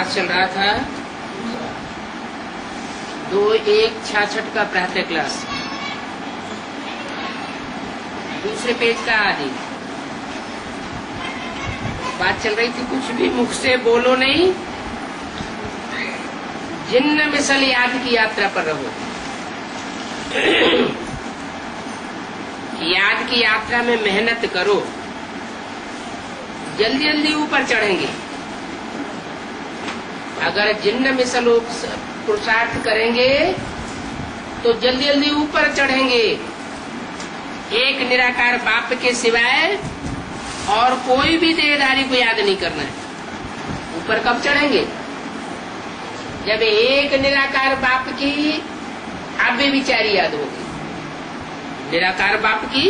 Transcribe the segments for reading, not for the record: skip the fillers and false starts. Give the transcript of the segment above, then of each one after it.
Class चल रहा था 2-1-66 का प्रातः क्लास, दूसरे पेज का आदि बात चल रही थी। कुछ भी मुख से बोलो नहीं, जिन्न मिसल याद की यात्रा पर रहो। याद की यात्रा में मेहनत करो, जल्दी जल्दी ऊपर चढ़ेंगे। अगर जिन्न मिसल पुरुषार्थ करेंगे तो जल्दी जल्दी ऊपर चढ़ेंगे। एक निराकार बाप के सिवाय और कोई भी देहधारी को याद नहीं करना है। ऊपर कब चढ़ेंगे? जब एक निराकार बाप की अव्य विचारी याद होगी। निराकार बाप की,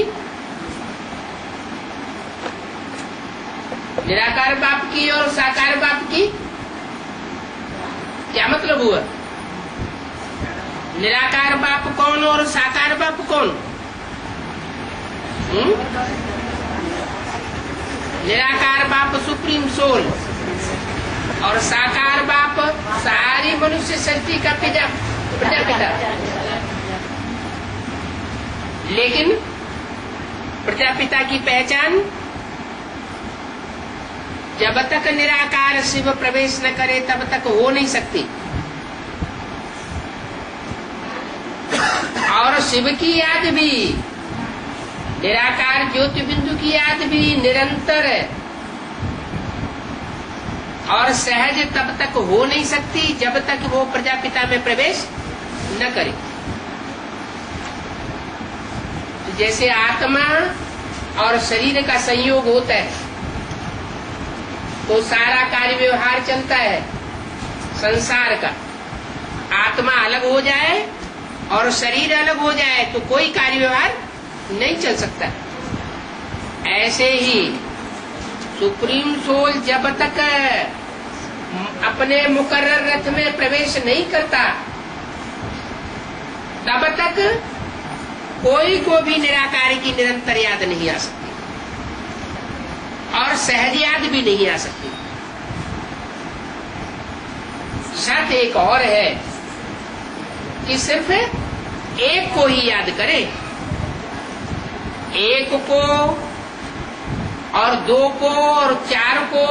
निराकार बाप की और साकार बाप की क्या मतलब हुआ? निराकार बाप कौन और साकार बाप कौन? निराकार बाप सुप्रीम सोल और साकार बाप सारी मनुष्य शक्ति का प्रजापिता। लेकिन प्रजापिता की पहचान जब तक निराकार शिव प्रवेश न करे तब तक हो नहीं सकती। और शिव की याद भी, निराकार ज्योति बिंदु की याद भी निरंतर है और सहज तब तक हो नहीं सकती जब तक वो प्रजापिता में प्रवेश न करे। तो जैसे आत्मा और शरीर का संयोग होता है तो सारा कार्य व्यवहार चलता है संसार का। आत्मा अलग हो जाए और शरीर अलग हो जाए तो कोई कार्य व्यवहार नहीं चल सकता। ऐसे ही सुप्रीम सोल जब तक अपने मुकर्रर रथ में प्रवेश नहीं करता तब तक कोई को भी निराकारी की निरंतर याद नहीं आ सकती और सहज याद भी नहीं आ सकती। शर्त एक और है कि सिर्फ एक को ही याद करे। एक को और दो को और चार को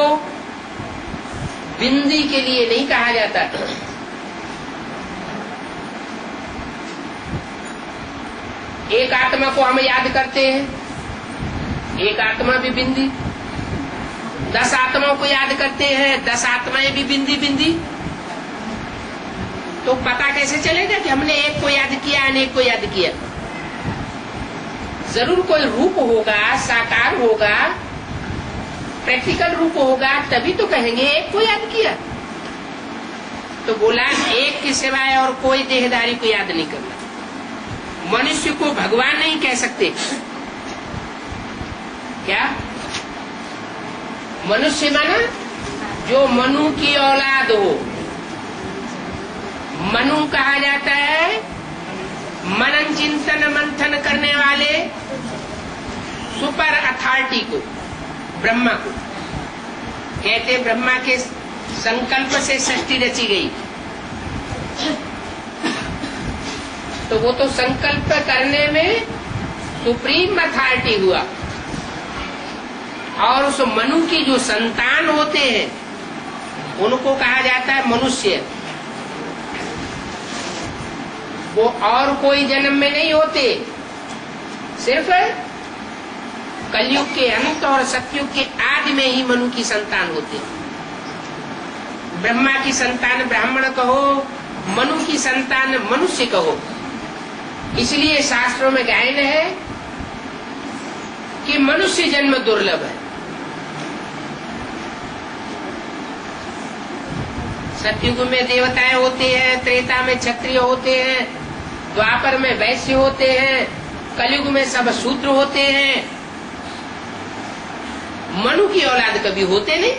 बिंदी के लिए नहीं कहा जाता। एक आत्मा को हम याद करते हैं, एक आत्मा भी बिंदी। 10 आत्माओं को याद करते हैं, 10 आत्माएं भी बिंदी बिंदी। तो पता कैसे चलेगा कि हमने एक को याद किया, अनेक को याद किया? जरूर कोई रूप होगा, साकार होगा, प्रैक्टिकल रूप होगा, तभी तो कहेंगे एक को याद किया। तो बोला एक के सिवाय और कोई देहधारी को याद नहीं करना। मनुष्य को भगवान नहीं कह सकते। क्या? मनुष्य माना जो मनु की औलाद हो। मनु कहा जाता है मनन चिंतन मंथन करने वाले सुपर अथॉरिटी को, ब्रह्मा को कहते। ब्रह्मा के संकल्प से सृष्टि रची गई तो वो तो संकल्प करने में सुप्रीम अथॉरिटी हुआ। और उस मनु की जो संतान होते हैं उनको कहा जाता है मनुष्य। वो और कोई जन्म में नहीं होते, सिर्फ कलयुग के अंत और सतयुग के आदि में ही मनु की संतान होते हैं। ब्रह्मा की संतान ब्राह्मण कहो, मनु की संतान मनुष्य कहो। इसलिए शास्त्रों में गायन है कि मनुष्य जन्म दुर्लभ है। सतयुग में देवताएं होते हैं, त्रेता में क्षत्रिय होते हैं, द्वापर में वैश्य होते हैं, कलयुग में सब शूद्र होते हैं। मनु की औलाद कभी होते नहीं।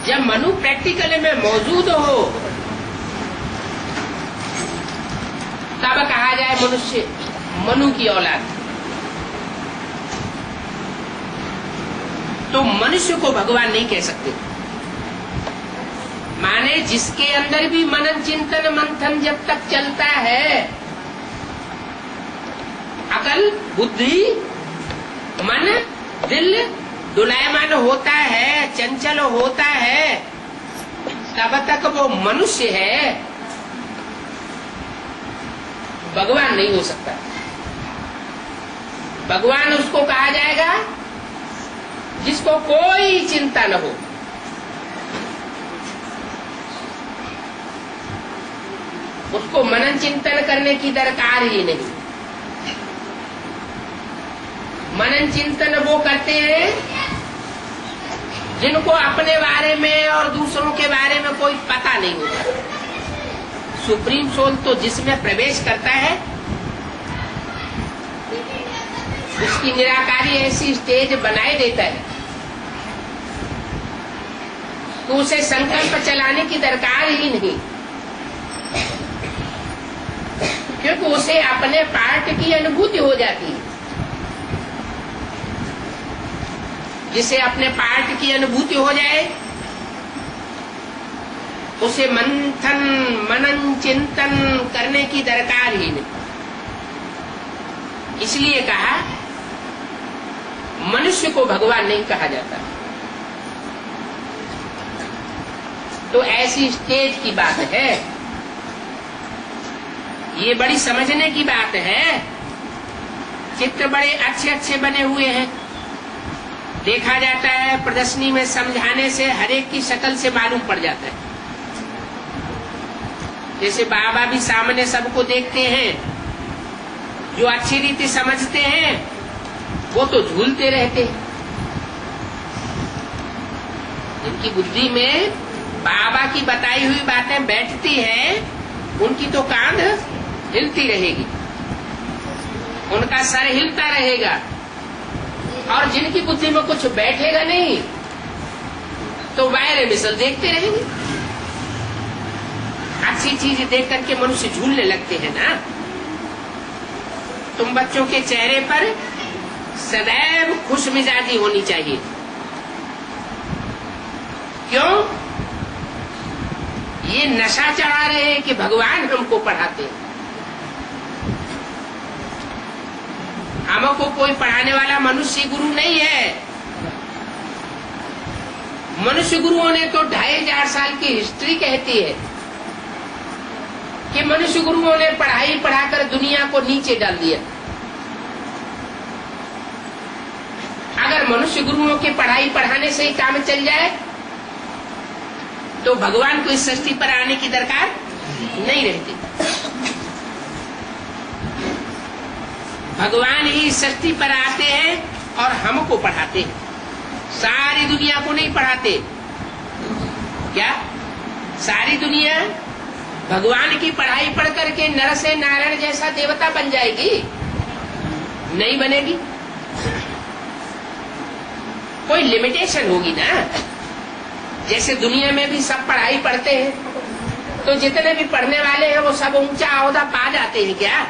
जब मनु प्रैक्टिकल में मौजूद हो तब कहा जाए मनुष्य मनु की औलाद। तो मनुष्य को भगवान नहीं कह सकते। माने जिसके अंदर भी मनन चिंतन मंथन जब तक चलता है, अकल बुद्धि मन दिल डुलायमान होता है, चंचल होता है, तब तक वो मनुष्य है, भगवान नहीं हो सकता। भगवान उसको कहा जाएगा जिसको कोई चिंता न हो, उसको मनन चिंतन करने की दरकार ही नहीं। मनन चिंतन वो करते हैं जिनको अपने बारे में और दूसरों के बारे में कोई पता नहीं होता। सुप्रीम सोल तो जिसमें प्रवेश करता है उसकी निराकारी ऐसी स्टेज बनाए देता है तो उसे संकल्प चलाने की दरकार ही नहीं, क्योंकि उसे अपने पार्ट की अनुभूति हो जाती है। जिसे अपने पार्ट की अनुभूति हो जाए उसे मंथन मनन चिंतन करने की दरकार ही नहीं। इसलिए कहा मनुष्य को भगवान नहीं कहा जाता। तो ऐसी स्टेज की बात है, ये बड़ी समझने की बात है। चित्र बड़े अच्छे अच्छे बने हुए हैं, देखा जाता है प्रदर्शनी में, समझाने से हर एक की शक्ल से मालूम पड़ जाता है। जैसे बाबा भी सामने सबको देखते हैं, जो अच्छी रीति समझते हैं वो तो झूलते रहते हैं। जिनकी बुद्धि में बाबा की बताई हुई बातें बैठती हैं, उनकी तो कांध हिलती रहेगी, उनका सर हिलता रहेगा। और जिनकी बुद्धि में कुछ बैठेगा नहीं तो वायरे मिसल देखते रहेंगे। अच्छी चीज देख करके मनुष्य झूलने लगते हैं ना। तुम बच्चों के चेहरे पर सदैव खुश मिजाजी होनी चाहिए। क्यों? ये नशा चढ़ा रहे हैं कि भगवान हमको पढ़ाते हैं। हमको कोई पढ़ाने वाला मनुष्य गुरु नहीं है। मनुष्य गुरुओं ने तो 2500 साल की हिस्ट्री कहती है कि मनुष्य गुरुओं ने पढ़ाई पढ़ाकर दुनिया को नीचे डाल दिया। अगर मनुष्य गुरुओं की पढ़ाई पढ़ाने से ही काम चल जाए तो भगवान को इस सृष्टि पर आने की दरकार नहीं रहती। भगवान ही इस सृष्टि पर आते हैं और हमको पढ़ाते हैं, सारी दुनिया को नहीं पढ़ाते। क्या सारी दुनिया भगवान की पढ़ाई पढ़ करके नर से नारायण जैसा देवता बन जाएगी? नहीं बनेगी। कोई लिमिटेशन होगी ना। जैसे दुनिया में भी सब पढ़ाई पढ़ते हैं तो जितने भी पढ़ने वाले हैं वो सब ऊंचा ओहदा पा जाते हैं क्या?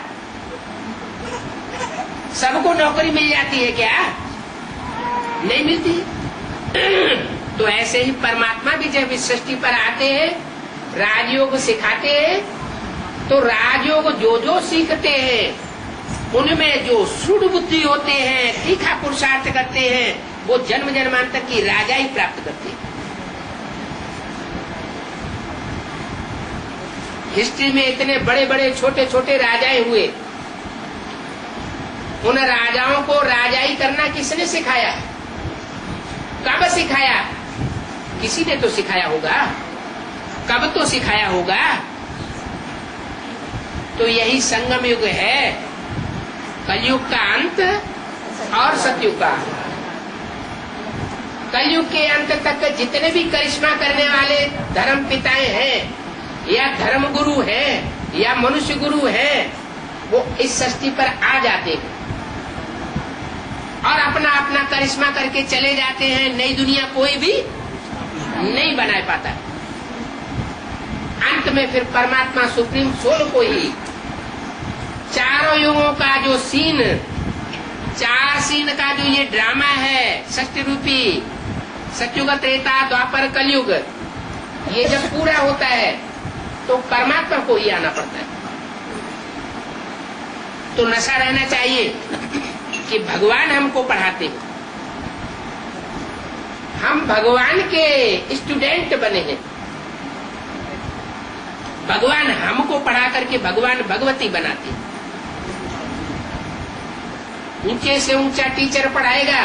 सबको नौकरी मिल जाती है क्या? नहीं मिलती। तो ऐसे ही परमात्मा भी जब इस सृष्टि पर आते हैं, राजयोग सिखाते हैं, तो राजयोग जो जो सीखते हैं उनमें जो सूढ़ बुद्धि होते हैं, तीखा पुरुषार्थ करते हैं, वो जन्म जन्मांतर की राजाई प्राप्त करते हैं। हिस्ट्री में इतने बड़े बड़े छोटे छोटे राजाएं हुए, उन राजाओं को राजाई करना किसने सिखाया? कब सिखाया? किसी ने तो सिखाया होगा। कब तो सिखाया होगा? तो यही संगम युग है, कलयुग का अंत और सतयुग का। कलयुग के अंत तक जितने भी करिश्मा करने वाले धर्म पिताएं हैं या धर्म गुरु हैं या मनुष्य गुरु हैं, वो इस सृष्टि पर आ जाते हैं और अपना अपना करिश्मा करके चले जाते हैं। नई दुनिया कोई भी नहीं बना पाता। अंत में फिर परमात्मा सुप्रीम सोल को ही चारों युगों का जो सीन, 4 सीन का जो ये ड्रामा है, सृष्टि रूपी सतयुग त्रेता द्वापर कलयुग, ये जब पूरा होता है तो परमात्मा को ही आना पड़ता है। तो नशा रहना चाहिए कि भगवान हमको पढ़ाते हैं, हम भगवान के स्टूडेंट बने हैं। भगवान हमको पढ़ा करके भगवान भगवती बनाते हैं। ऊंचे से ऊंचा टीचर पढ़ाएगा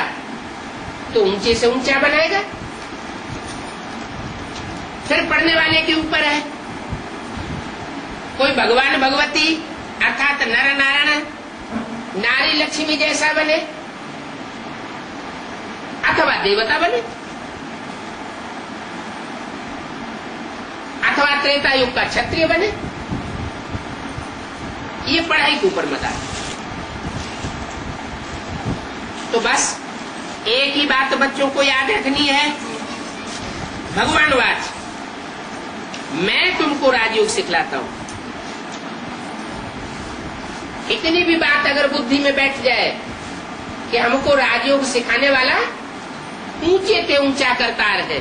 तो ऊंचे से ऊंचा बनाएगा। फिर पढ़ने वाले के ऊपर है, कोई भगवान भगवती अर्थात नर नारायण नारी लक्ष्मी जैसा बने अथवा देवता बने अथवा त्रेता युग का क्षत्रिय बने। ये पढ़ाई के ऊपर मत आए। तो बस एक ही बात बच्चों को याद रखनी है, भगवान वाच मैं तुमको राजयोग सिखलाता हूं। इतनी भी बात अगर बुद्धि में बैठ जाए कि हमको राजयोग सिखाने वाला ऊंचे से ऊंचा करतार है,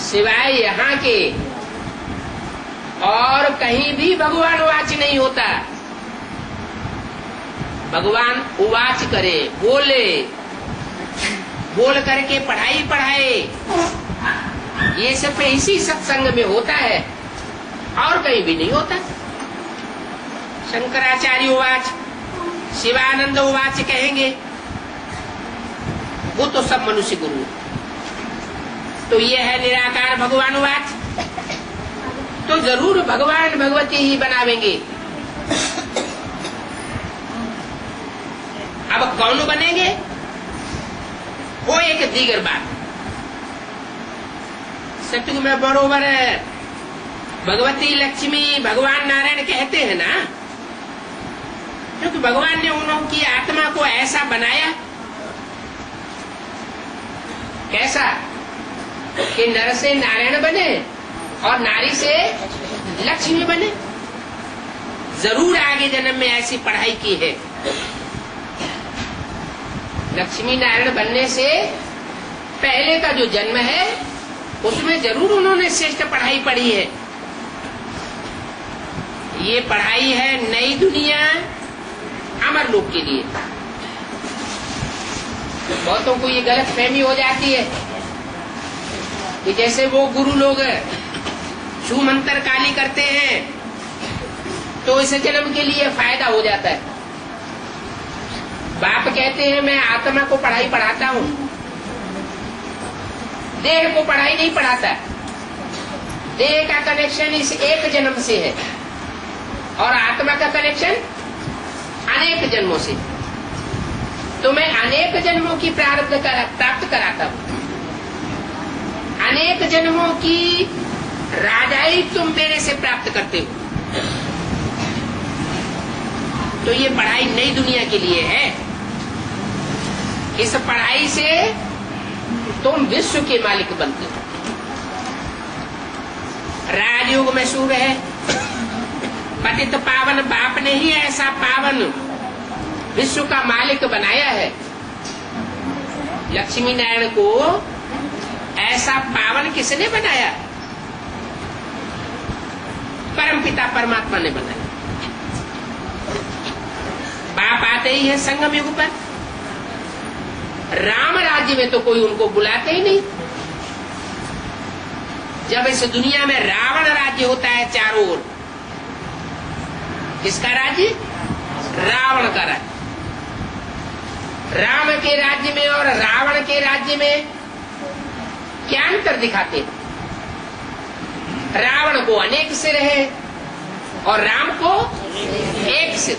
सिवाय यहाँ के और कहीं भी भगवान वाच नहीं होता। भगवान उवाच करे, बोले, बोल करके पढ़ाई पढ़ाए, ये सब इसी सत्संग में होता है और कहीं भी नहीं होता। शंकराचार्य उवाच, शिवानंद उवाच कहेंगे, वो तो सब मनुष्य गुरु। तो ये है निराकार भगवान उवाच, तो जरूर भगवान भगवती ही बनावेंगे। अब कौन बनेंगे वो एक दीगर बात। सतयुग में बरोबर है, भगवती लक्ष्मी भगवान नारायण कहते हैं ना, क्योंकि भगवान ने उनकी आत्मा को ऐसा बनाया, कैसा कि नर से नारायण बने और नारी से लक्ष्मी बने। जरूर आगे जन्म में ऐसी पढ़ाई की है। लक्ष्मी नारायण बनने से पहले का जो जन्म है उसमें जरूर उन्होंने श्रेष्ठ पढ़ाई पढ़ी है। ये पढ़ाई है नई दुनिया अमर लोक के लिए। बहुतों को ये गलत फहमी हो जाती है कि जैसे वो गुरु लोग छू मंत्र काली करते हैं तो इस जन्म के लिए फायदा हो जाता है। बाप कहते हैं मैं आत्मा को पढ़ाई पढ़ाता हूँ, देह को पढ़ाई नहीं पढ़ाता। देह का कनेक्शन इस एक जन्म से है और आत्मा का कनेक्शन अनेक जन्मों से। तो मैं अनेक जन्मों की प्राप्त कराता हूँ। अनेक जन्मों की राजाई तुम मेरे से प्राप्त करते हो। तो ये पढ़ाई नई दुनिया के लिए है। इस पढ़ाई से तुम विश्व के मालिक बनते हो। राजयोग में सूर है, पतित पावन बाप ने ही ऐसा पावन विश्व का मालिक बनाया है। लक्ष्मी नारायण को ऐसा पावन किसने बनाया? परमपिता परमात्मा ने बनाया। बाप आते ही है संगम युग पर। राम राज्य में तो कोई उनको बुलाते ही नहीं। जब इस दुनिया में रावण राज्य होता है चारों ओर, किसका राज्य? रावण का राज्य। राम के राज्य में और रावण के राज्य में क्या अंतर दिखाते हैं? रावण को अनेक सिर है और राम को एक सिर।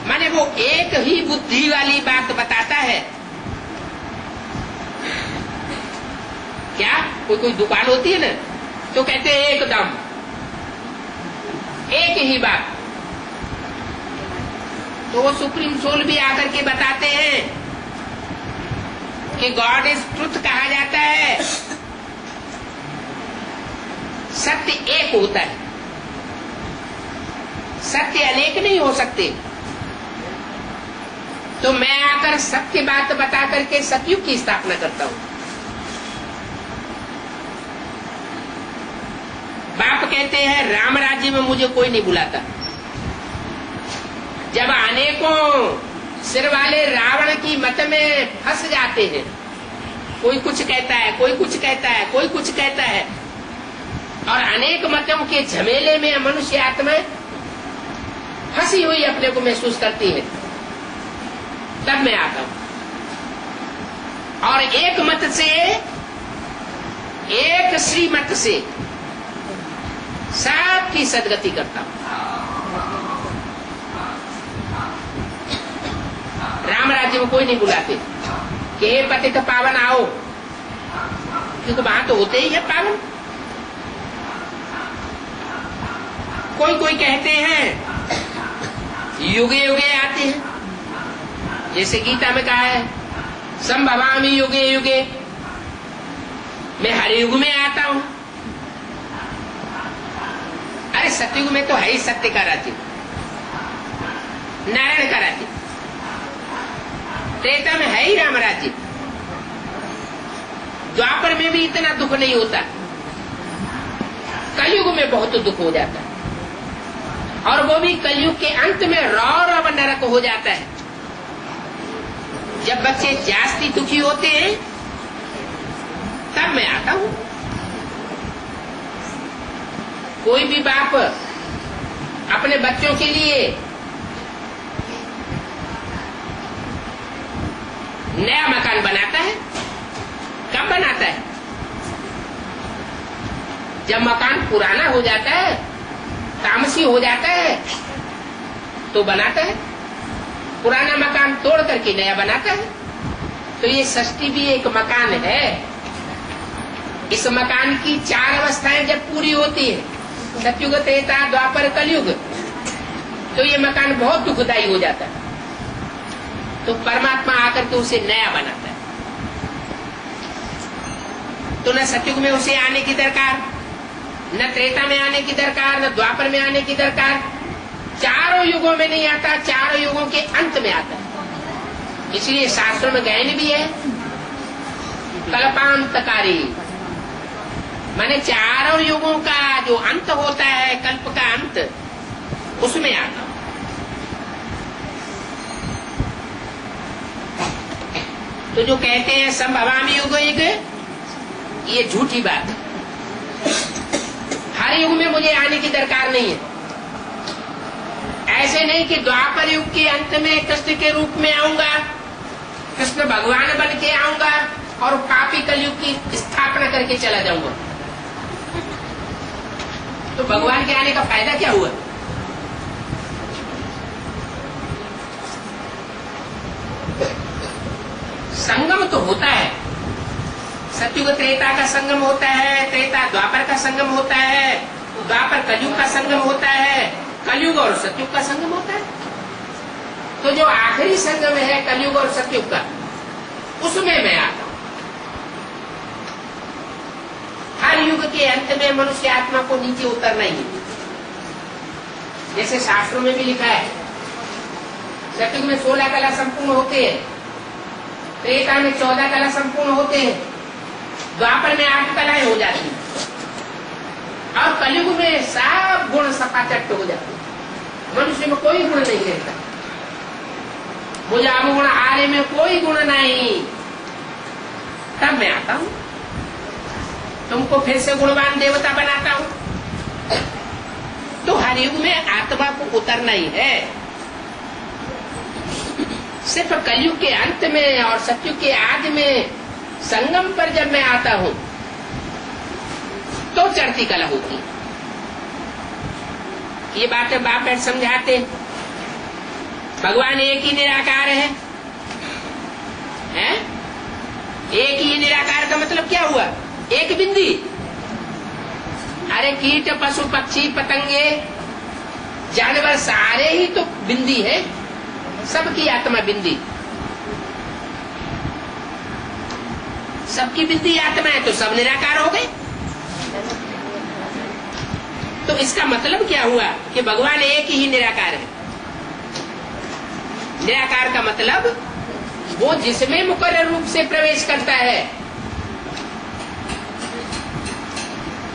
माने वो एक ही बुद्धि वाली बात बताता है। क्या कोई दुकान होती है ना तो कहते हैं एक दाम, एक ही बात। तो वो सुप्रीम सोल भी आकर के बताते हैं कि गॉड इज ट्रुथ कहा जाता है। सत्य एक होता है, सत्य अनेक नहीं हो सकते। तो मैं आकर सत्य बात बता करके सतयुग की स्थापना करता हूं। कहते हैं राम राज्य में मुझे कोई नहीं बुलाता। जब अनेकों सिर वाले रावण की मत में फंस जाते हैं, कोई कुछ कहता है, कोई कुछ कहता है, कोई कुछ कहता है, और अनेक मतों के झमेले में मनुष्य आत्मा फंसी हुई अपने को महसूस करती है, तब मैं आता हूं और एक मत से, एक श्रीमत से सबकी सदगति करता हूं। राम राज्य में कोई नहीं बुलाते कि हे पतित पावन आओ, क्योंकि वहां तो होते ही है पावन। कोई कोई कहते हैं युगे युगे आते हैं, जैसे गीता में कहा है संभवामि युगे युगे, मैं हर युग में आता हूं। अरे सतयुग में तो है ही सत्य का राज्य, नारायण का राज्य। त्रेता में है ही राम राज्य। द्वापर में भी इतना दुख नहीं होता, कलयुग में बहुत दुख हो जाता है, और वो भी कलयुग के अंत में रौरव नरक हो जाता है। जब बच्चे जास्ती दुखी होते हैं तब मैं आता हूं। कोई भी बाप अपने बच्चों के लिए नया मकान बनाता है, कब बनाता है? जब मकान पुराना हो जाता है, तामसी हो जाता है, तो बनाता है। पुराना मकान तोड़ करके नया बनाता है। तो ये सृष्टि भी एक मकान है। इस मकान की 4 अवस्थाएं जब पूरी होती है, सतयुग, त्रेता, द्वापर, कलयुग, तो ये मकान बहुत दुखदायी हो जाता है। तो परमात्मा आकर के उसे नया बनाता है। तो न सतयुग में उसे आने की दरकार, न त्रेता में आने की दरकार, न द्वापर में आने की दरकार। चारों युगों में नहीं आता, चारों युगों के अंत में आता है। इसलिए शास्त्रों में गायन भी है कल्पांतकारी, माने चारों युगों का जो अंत होता है, कल्प का अंत, उसमें आता हूं। तो जो कहते हैं संभवामि युग युग, ये झूठी बात है। हर युग में मुझे आने की दरकार नहीं है। ऐसे नहीं कि द्वापर युग के अंत में कृष्ण के रूप में आऊंगा, कृष्ण भगवान बन के आऊंगा और पापी कलयुग की स्थापना करके चला जाऊंगा। तो भगवान के आने का फायदा क्या हुआ? संगम तो होता है, सतयुग त्रेता का संगम होता है, त्रेता द्वापर का संगम होता है, द्वापर कलयुग का संगम होता है, कलयुग और सतयुग का संगम होता है। तो जो आखिरी संगम है कलयुग और सतयुग का, उसमें मैं आता हूं। हर युग के अंत में मनुष्य आत्मा को नीचे उतरना ही है। जैसे शास्त्रों में भी लिखा है, सतयुग में 16 कला संपूर्ण होते हैं, त्रेता में 14 कला संपूर्ण होते हैं, द्वापर में 8 कलाएं हो जाती हैं, और कलयुग में सब गुण सपाचट हो जाते हैं। मनुष्य में कोई गुण नहीं रहता। मुझे अवगुण आर्य में कोई गुण नहीं। तब मैं आता हूं, तुमको फिर से गुणवान देवता बनाता हूं। तो हर युग में आत्मा को उतरना ही है। सिर्फ कलयुग के अंत में और सतयुग के आदि में संगम पर जब मैं आता हूं तो चढ़ती कला होती है। ये बातें बाप बैठ समझाते। भगवान एक ही निराकार है? एक ही निराकार का मतलब क्या हुआ? एक बिंदी। अरे कीट पशु पक्षी पतंगे जानवर सारे ही तो बिंदी है, सबकी आत्मा बिंदी, सबकी बिंदी आत्मा है, तो सब निराकार हो गए। तो इसका मतलब क्या हुआ कि भगवान एक ही निराकार है। निराकार का मतलब वो जिसमें मुकर्रर रूप से प्रवेश करता है।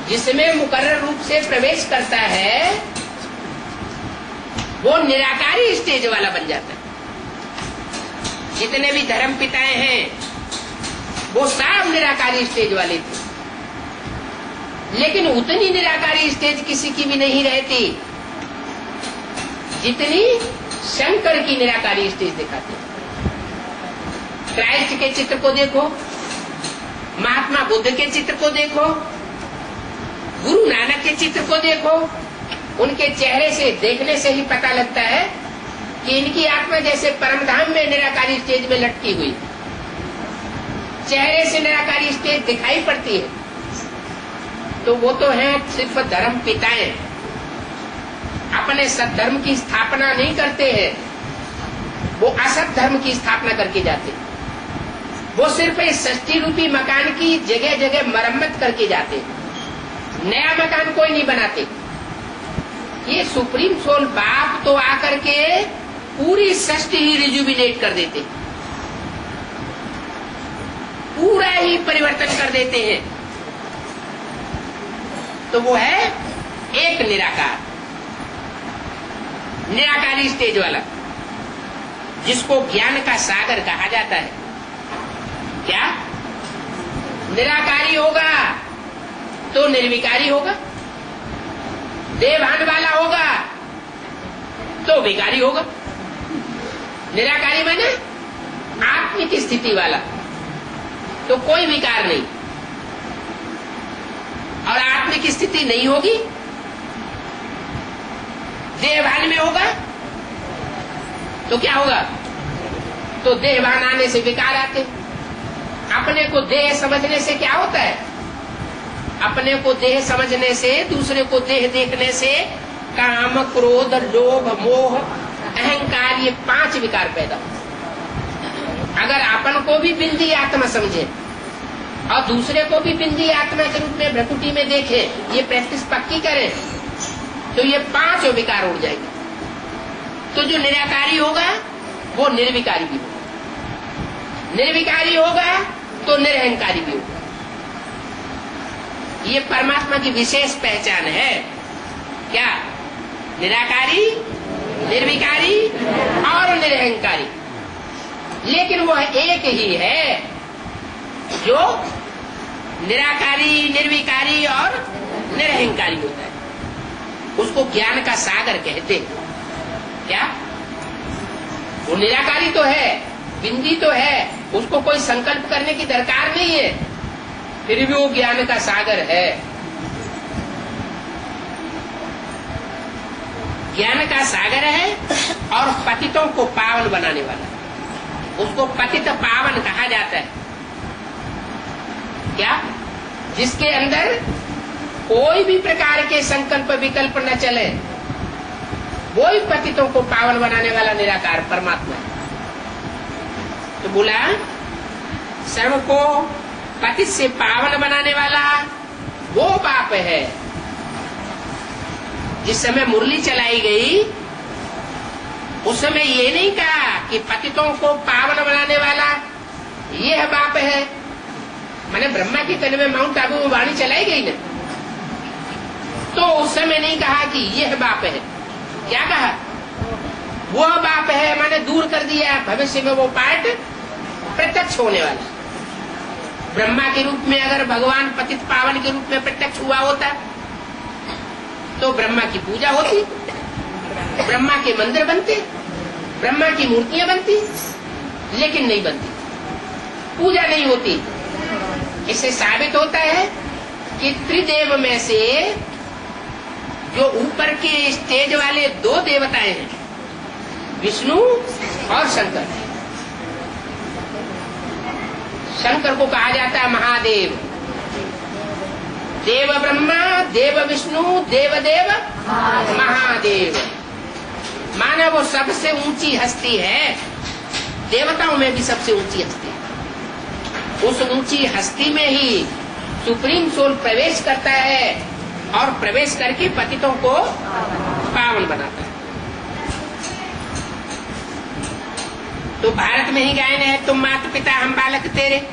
जिसमें मुकर्रर रूप से प्रवेश करता है वो निराकारी स्टेज वाला बन जाता है। जितने भी धर्म पिताएं हैं वो सब निराकारी स्टेज वाले थे, लेकिन उतनी निराकारी स्टेज किसी की भी नहीं रहती जितनी शंकर की निराकारी स्टेज दिखाते। क्राइस्ट के चित्र को देखो, महात्मा बुद्ध के चित्र को देखो, गुरु नानक के चित्र को देखो, उनके चेहरे से देखने से ही पता लगता है कि इनकी आत्मा जैसे परमधाम में निराकारी स्टेज में लटकी हुई। चेहरे से निराकारी स्टेज दिखाई पड़ती है। तो वो तो है सिर्फ धर्म पिताएं, अपने सद्धर्म की स्थापना नहीं करते हैं, वो असत धर्म की स्थापना करके जाते हैं। वो सिर्फ इस सृष्टि रूपी मकान की जगह जगह मरम्मत करके जाते हैं, नया मकान कोई नहीं बनाते। ये सुप्रीम सोल बाप तो आकर के पूरी सृष्टि ही रिजुविनेट कर देते, पूरा ही परिवर्तन कर देते हैं। तो वो है एक निराकार, निराकारी स्टेज वाला, जिसको ज्ञान का सागर कहा जाता है। क्या निराकारी होगा तो निर्विकारी होगा, देवभान वाला होगा तो विकारी होगा। निराकारी माने आत्मिक स्थिति वाला, तो कोई विकार नहीं। और आत्मिक स्थिति नहीं होगी, देहभान में होगा तो क्या होगा? तो देहभान आने से विकार आते। अपने को देह समझने से क्या होता है? अपने को देह समझने से, दूसरे को देह देखने से काम, क्रोध, लोभ, मोह, अहंकार, ये 5 विकार पैदा होते। अगर अपन को भी बिंदी आत्मा समझे और दूसरे को भी बिंदी आत्मा के रूप में भ्रकुटी में देखे, ये प्रैक्टिस पक्की करें, तो ये 5 विकार उड़ जाएंगे। तो जो निराकारी होगा वो निर्विकारी भी होगा, निर्विकारी होगा तो निरहंकारी भी होगा। ये परमात्मा की विशेष पहचान है। क्या? निराकारी, निर्विकारी और निरहंकारी। लेकिन वह एक ही है जो निराकारी, निर्विकारी और निरहंकारी होता है। उसको ज्ञान का सागर कहते हैं। क्या? वो निराकारी तो है, बिंदी तो है, उसको कोई संकल्प करने की दरकार नहीं है, फिर भी वो ज्ञान का सागर है। ज्ञान का सागर है और पतितों को पावन बनाने वाला, उसको पतित पावन कहा जाता है। क्या? जिसके अंदर कोई भी प्रकार के संकल्प विकल्प न चले, वो ही पतितों को पावन बनाने वाला निराकार परमात्मा है। तो बोला सर्व को पतित से पावन बनाने वाला वो बाप है। जिस समय मुरली चलाई गई उस समय ये नहीं कहा कि पतितों को पावन बनाने वाला ये बाप है। मैंने ब्रह्मा के तन में माउंट आबू में वाणी चलाई गई ना, तो उस समय नहीं कहा कि यह बाप है। क्या कहा? वो बाप है, मैंने दूर कर दिया। भविष्य में वो पाठ प्रत्यक्ष होने वाला। ब्रह्मा के रूप में अगर भगवान पतित पावन के रूप में प्रत्यक्ष हुआ होता तो ब्रह्मा की पूजा होती, ब्रह्मा के मंदिर बनते, ब्रह्मा की मूर्तियां बनती, लेकिन नहीं बनती, पूजा नहीं होती। इससे साबित होता है कि त्रिदेव में से जो ऊपर के स्टेज वाले 2 देवताएं हैं, विष्णु और शंकर। शंकर को कहा जाता है महादेव। देव ब्रह्मा, देव विष्णु, देव देव महादेव। माना वो सबसे ऊंची हस्ती है, देवताओं में भी सबसे ऊंची हस्ती है। उस ऊंची हस्ती में ही सुप्रीम सोल प्रवेश करता है और प्रवेश करके पतितों को पावन बनाता है। तो भारत में ही गायन है, तुम माता पिता हम बालक तेरे।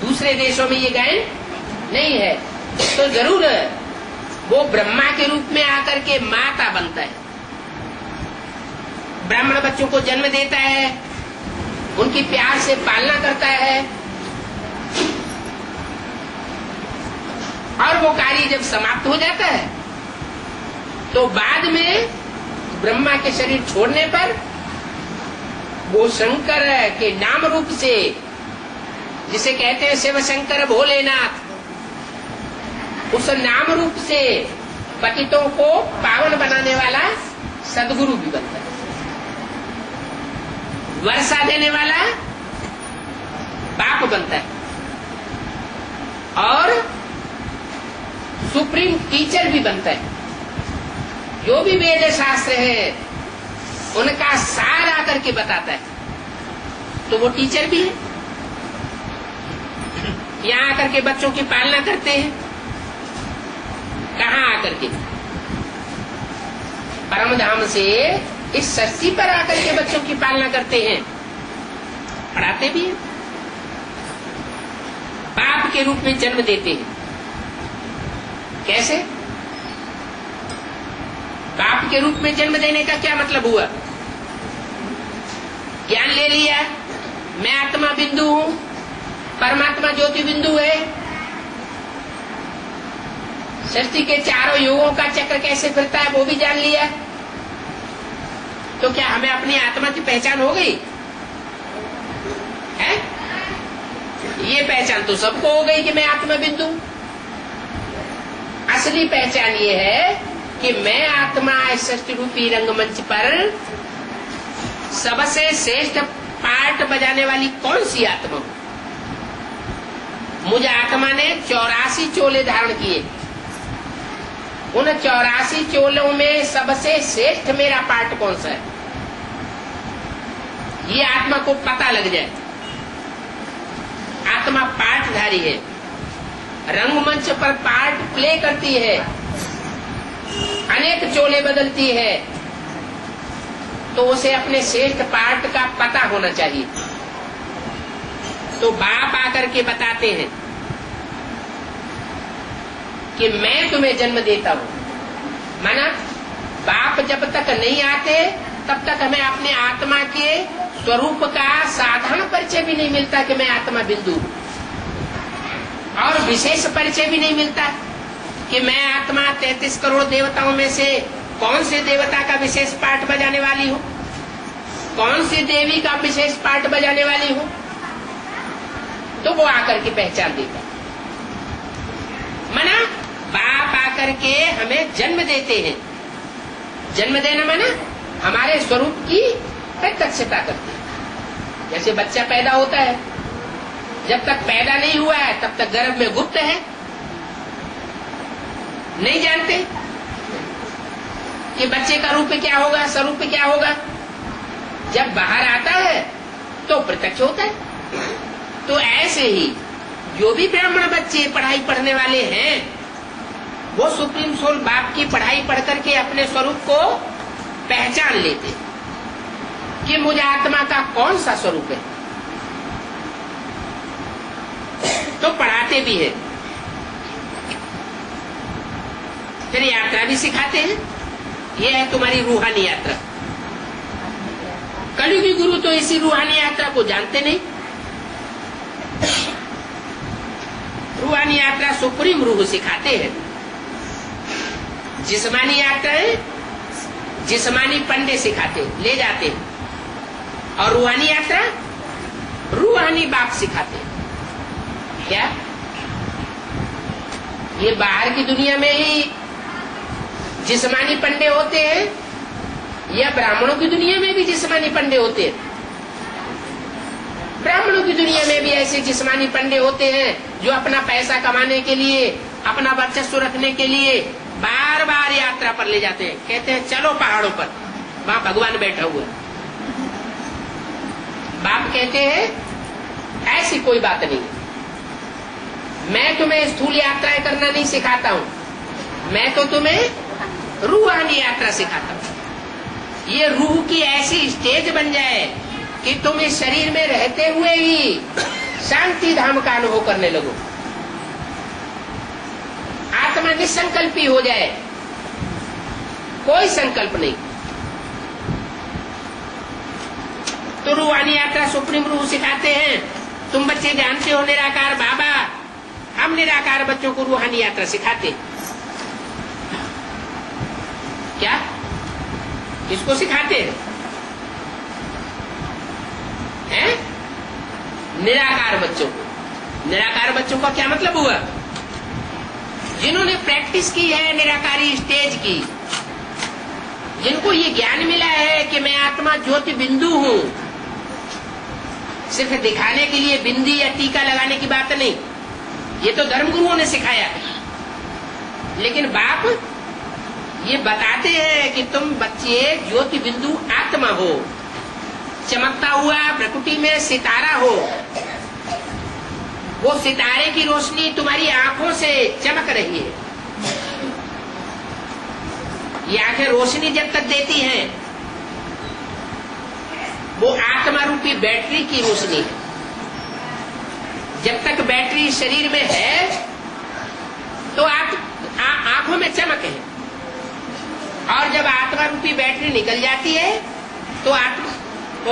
दूसरे देशों में ये गायन नहीं है, तो जरूर वो ब्रह्मा के रूप में आकर के माता बनता है, ब्राह्मण बच्चों को जन्म देता है, उनकी प्यार से पालना करता है, और वो कार्य जब समाप्त हो जाता है तो बाद में ब्रह्मा के शरीर छोड़ने पर वो शंकर के नाम रूप से, जिसे कहते हैं शिव शंकर भोलेनाथ, उस नाम रूप से पतितों को पावन बनाने वाला सदगुरु भी बनता है, वर्षा देने वाला बाप बनता है, और सुप्रीम टीचर भी बनता है। जो भी वेद शास्त्र है उनका सार आकर के बताता है, तो वो टीचर भी है। यहाँ आकर के बच्चों की पालना करते हैं, कहाँ आकर के? परम धाम से इस सृष्टि पर आकर के बच्चों की पालना करते हैं, पढ़ाते भी हैं, बाप के रूप में जन्म देते हैं। कैसे? बाप के रूप में जन्म देने का क्या मतलब हुआ? ज्ञान ले लिया, मैं आत्मा बिंदु हूं, परमात्मा ज्योति बिंदु है, सृष्टि के चारों युगों का चक्र कैसे फिरता है वो भी जान लिया, तो क्या हमें अपनी आत्मा की पहचान हो गई है? ये पहचान तो सबको हो गई कि मैं आत्मा बिंदु। असली पहचान ये है कि मैं आत्मा इस सृष्टि रूपी रंगमंच पर सबसे श्रेष्ठ पार्ट बजाने वाली कौन सी आत्मा हूं? मुझे आत्मा ने 84 चोले धारण किए, उन 84 चोलों में सबसे श्रेष्ठ मेरा पार्ट कौन सा है, ये आत्मा को पता लग जाए। आत्मा पार्टधारी है, रंगमंच पर पार्ट प्ले करती है, अनेक चोले बदलती है, तो उसे अपने श्रेष्ठ पार्ट का पता होना चाहिए। तो बाप आकर के बताते हैं कि मैं तुम्हें जन्म देता हूं, माना बाप जब तक नहीं आते तब तक हमें अपने आत्मा के स्वरूप का साधारण परिचय भी नहीं मिलता कि मैं आत्मा बिंदु, और विशेष परिचय भी नहीं मिलता कि मैं आत्मा 33 करोड़ देवताओं में से कौन से देवता का विशेष पाठ बजाने वाली हूँ, कौन सी देवी का विशेष पाठ बजाने वाली हूँ। तो वो आकर के पहचान देता, माना बाप आकर के हमें जन्म देते हैं। जन्म देना माना हमारे स्वरूप की प्रत्यक्षता करते हैं। जैसे बच्चा पैदा होता है, जब तक पैदा नहीं हुआ है तब तक गर्भ में गुप्त है, नहीं जानते कि बच्चे का रूप क्या होगा, स्वरूप क्या होगा। जब बाहर आता है तो प्रत्यक्ष होता है। तो ऐसे ही जो भी ब्राह्मण बच्चे पढ़ाई पढ़ने वाले हैं, वो सुप्रीम सोल बाप की पढ़ाई पढ़ करके अपने स्वरूप को पहचान लेते कि मुझे आत्मा का कौन सा स्वरूप है, तो पढ़ाते भी है, फिर यात्रा भी सिखाते हैं। ये है तुम्हारी रूहानी यात्रा। कलयुगी गुरु तो इसी रूहानी यात्रा को जानते नहीं। रूहानी यात्रा सुप्रीम रूह सिखाते हैं। जिस्मानी यात्राएं जिस्मानी पंडे सिखाते, ले जाते हैं, और रूहानी यात्रा रूहानी बाप सिखाते हैं। क्या ये बाहर की दुनिया में ही जिस्मानी पंडे होते हैं, या ब्राह्मणों की दुनिया में भी जिस्मानी पंडे होते हैं? ब्राह्मणों की दुनिया में भी ऐसे जिस्मानी पंडे होते हैं जो अपना पैसा कमाने के लिए, अपना वर्चस्व रखने के लिए बार बार यात्रा पर ले जाते हैं। कहते हैं चलो पहाड़ों पर, वहां भगवान बैठा हुआ। बाप कहते हैं ऐसी कोई बात नहीं, मैं तुम्हें स्थूल यात्राएं करना नहीं सिखाता हूं, मैं तो तुम्हें रूहानी यात्रा सिखाता हूं। ये रूह की ऐसी स्टेज बन जाए कि तुम इस शरीर में रहते हुए ही शांति धाम का अनुभव करने लगो। आत्मा निसंकल्पी हो जाए, कोई संकल्प नहीं। तो रूहानी यात्रा सुप्रीम रूह सिखाते हैं। तुम बच्चे जानते हो निराकार बाबा, हम निराकार बच्चों को रूहानी यात्रा सिखाते हैं। क्या किसको सिखाते हैं? निराकार बच्चों को। निराकार बच्चों का क्या मतलब हुआ? जिन्होंने प्रैक्टिस की है निराकारी स्टेज की, जिनको ये ज्ञान मिला है कि मैं आत्मा ज्योति बिंदु हूं। सिर्फ दिखाने के लिए बिंदी या टीका लगाने की बात नहीं, ये तो धर्मगुरुओं ने सिखाया। लेकिन बाप ये बताते हैं कि तुम बच्चे ज्योति बिंदु आत्मा हो, चमकता हुआ प्रकृति में सितारा हो। वो सितारे की रोशनी तुम्हारी आंखों से चमक रही है। ये आंखें रोशनी जब तक देती हैं, वो आत्मा रूपी बैटरी की रोशनी है। जब तक बैटरी शरीर में है तो आंखों में चमक है, और जब आत्मा रूपी बैटरी निकल जाती है तो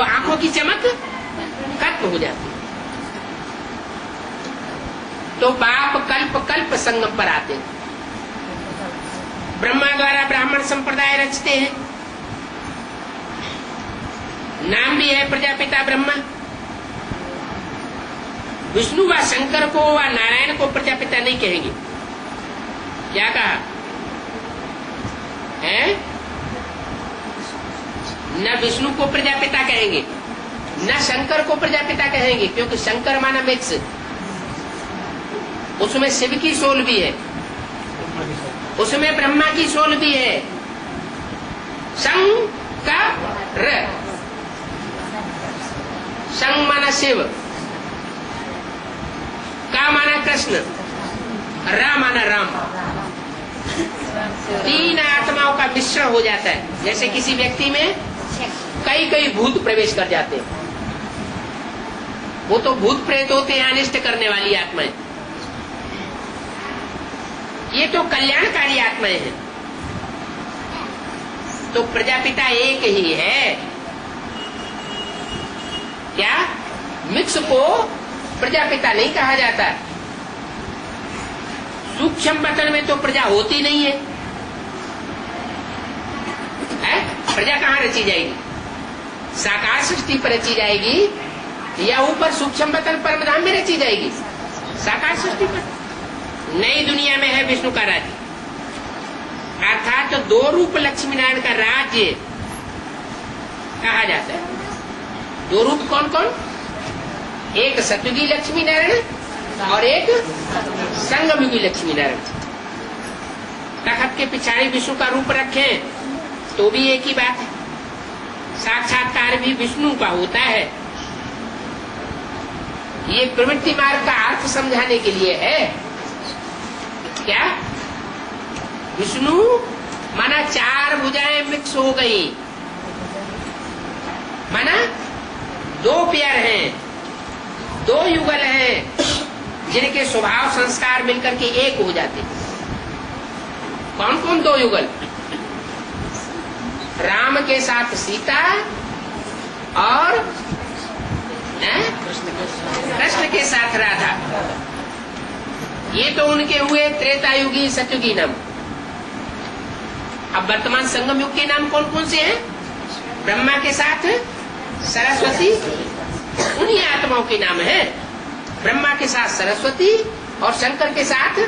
आंखों की चमक खत्म हो जाती है। तो बाप कल्प कल्प संगम पर आते हैं। ब्रह्मा द्वारा ब्राह्मण संप्रदाय रचते हैं। नाम भी है प्रजापिता ब्रह्मा। विष्णु व शंकर को व नारायण को प्रजापिता नहीं कहेंगे। क्या कहा है? न विष्णु को प्रजापिता कहेंगे, न शंकर को प्रजापिता कहेंगे, क्योंकि शंकर माना मिक्स, उसमें शिव की सोल भी है, उसमें ब्रह्मा की सोल भी है। शंकर, शंग माना शिव, का माना कृष्ण, रा माना राम। तीन आत्माओं का मिश्रण हो जाता है। जैसे किसी व्यक्ति में कई कई भूत प्रवेश कर जाते हैं, वो तो भूत प्रेत होते हैं, अनिष्ट करने वाली आत्माएं। ये तो कल्याणकारी आत्माएं हैं। तो प्रजापिता एक ही है। क्या मिक्स को प्रजापिता नहीं कहा जाता? सूक्ष्म बतन में तो प्रजा होती नहीं है, प्रजा कहाँ रची जाएगी? साकार सृष्टि पर रची जाएगी या ऊपर सूक्ष्म बतन परम धाम में रची जाएगी? साकार सृष्टि पर। नई दुनिया में है विष्णु का राज्य, अर्थात तो दो रूप लक्ष्मी नारायण का राज्य कहा जाता है। दो रूप कौन कौन? एक सतयुगी लक्ष्मी नारायण और एक संगमयुगी लक्ष्मी नारायण। तखत के पिछाड़ी विष्णु का रूप रखें तो भी एक ही बात है, साक्षात्कार भी विष्णु का होता है। ये प्रवृत्ति मार्ग का अर्थ समझाने के लिए है। क्या विष्णु माना चार भुजाएं मिक्स हो गई, माना दो पेयर हैं, दो युगल हैं, जिनके स्वभाव संस्कार मिलकर के एक हो जाते। कौन कौन दो युगल? राम के साथ सीता और कृष्ण के साथ राधा। ये तो उनके हुए त्रेतायुगी सतयुगी नाम। अब वर्तमान संगम युग के नाम कौन कौन से हैं? ब्रह्मा के साथ सरस्वती, उन्हीं आत्माओं के नाम है। ब्रह्मा के साथ सरस्वती और शंकर के साथ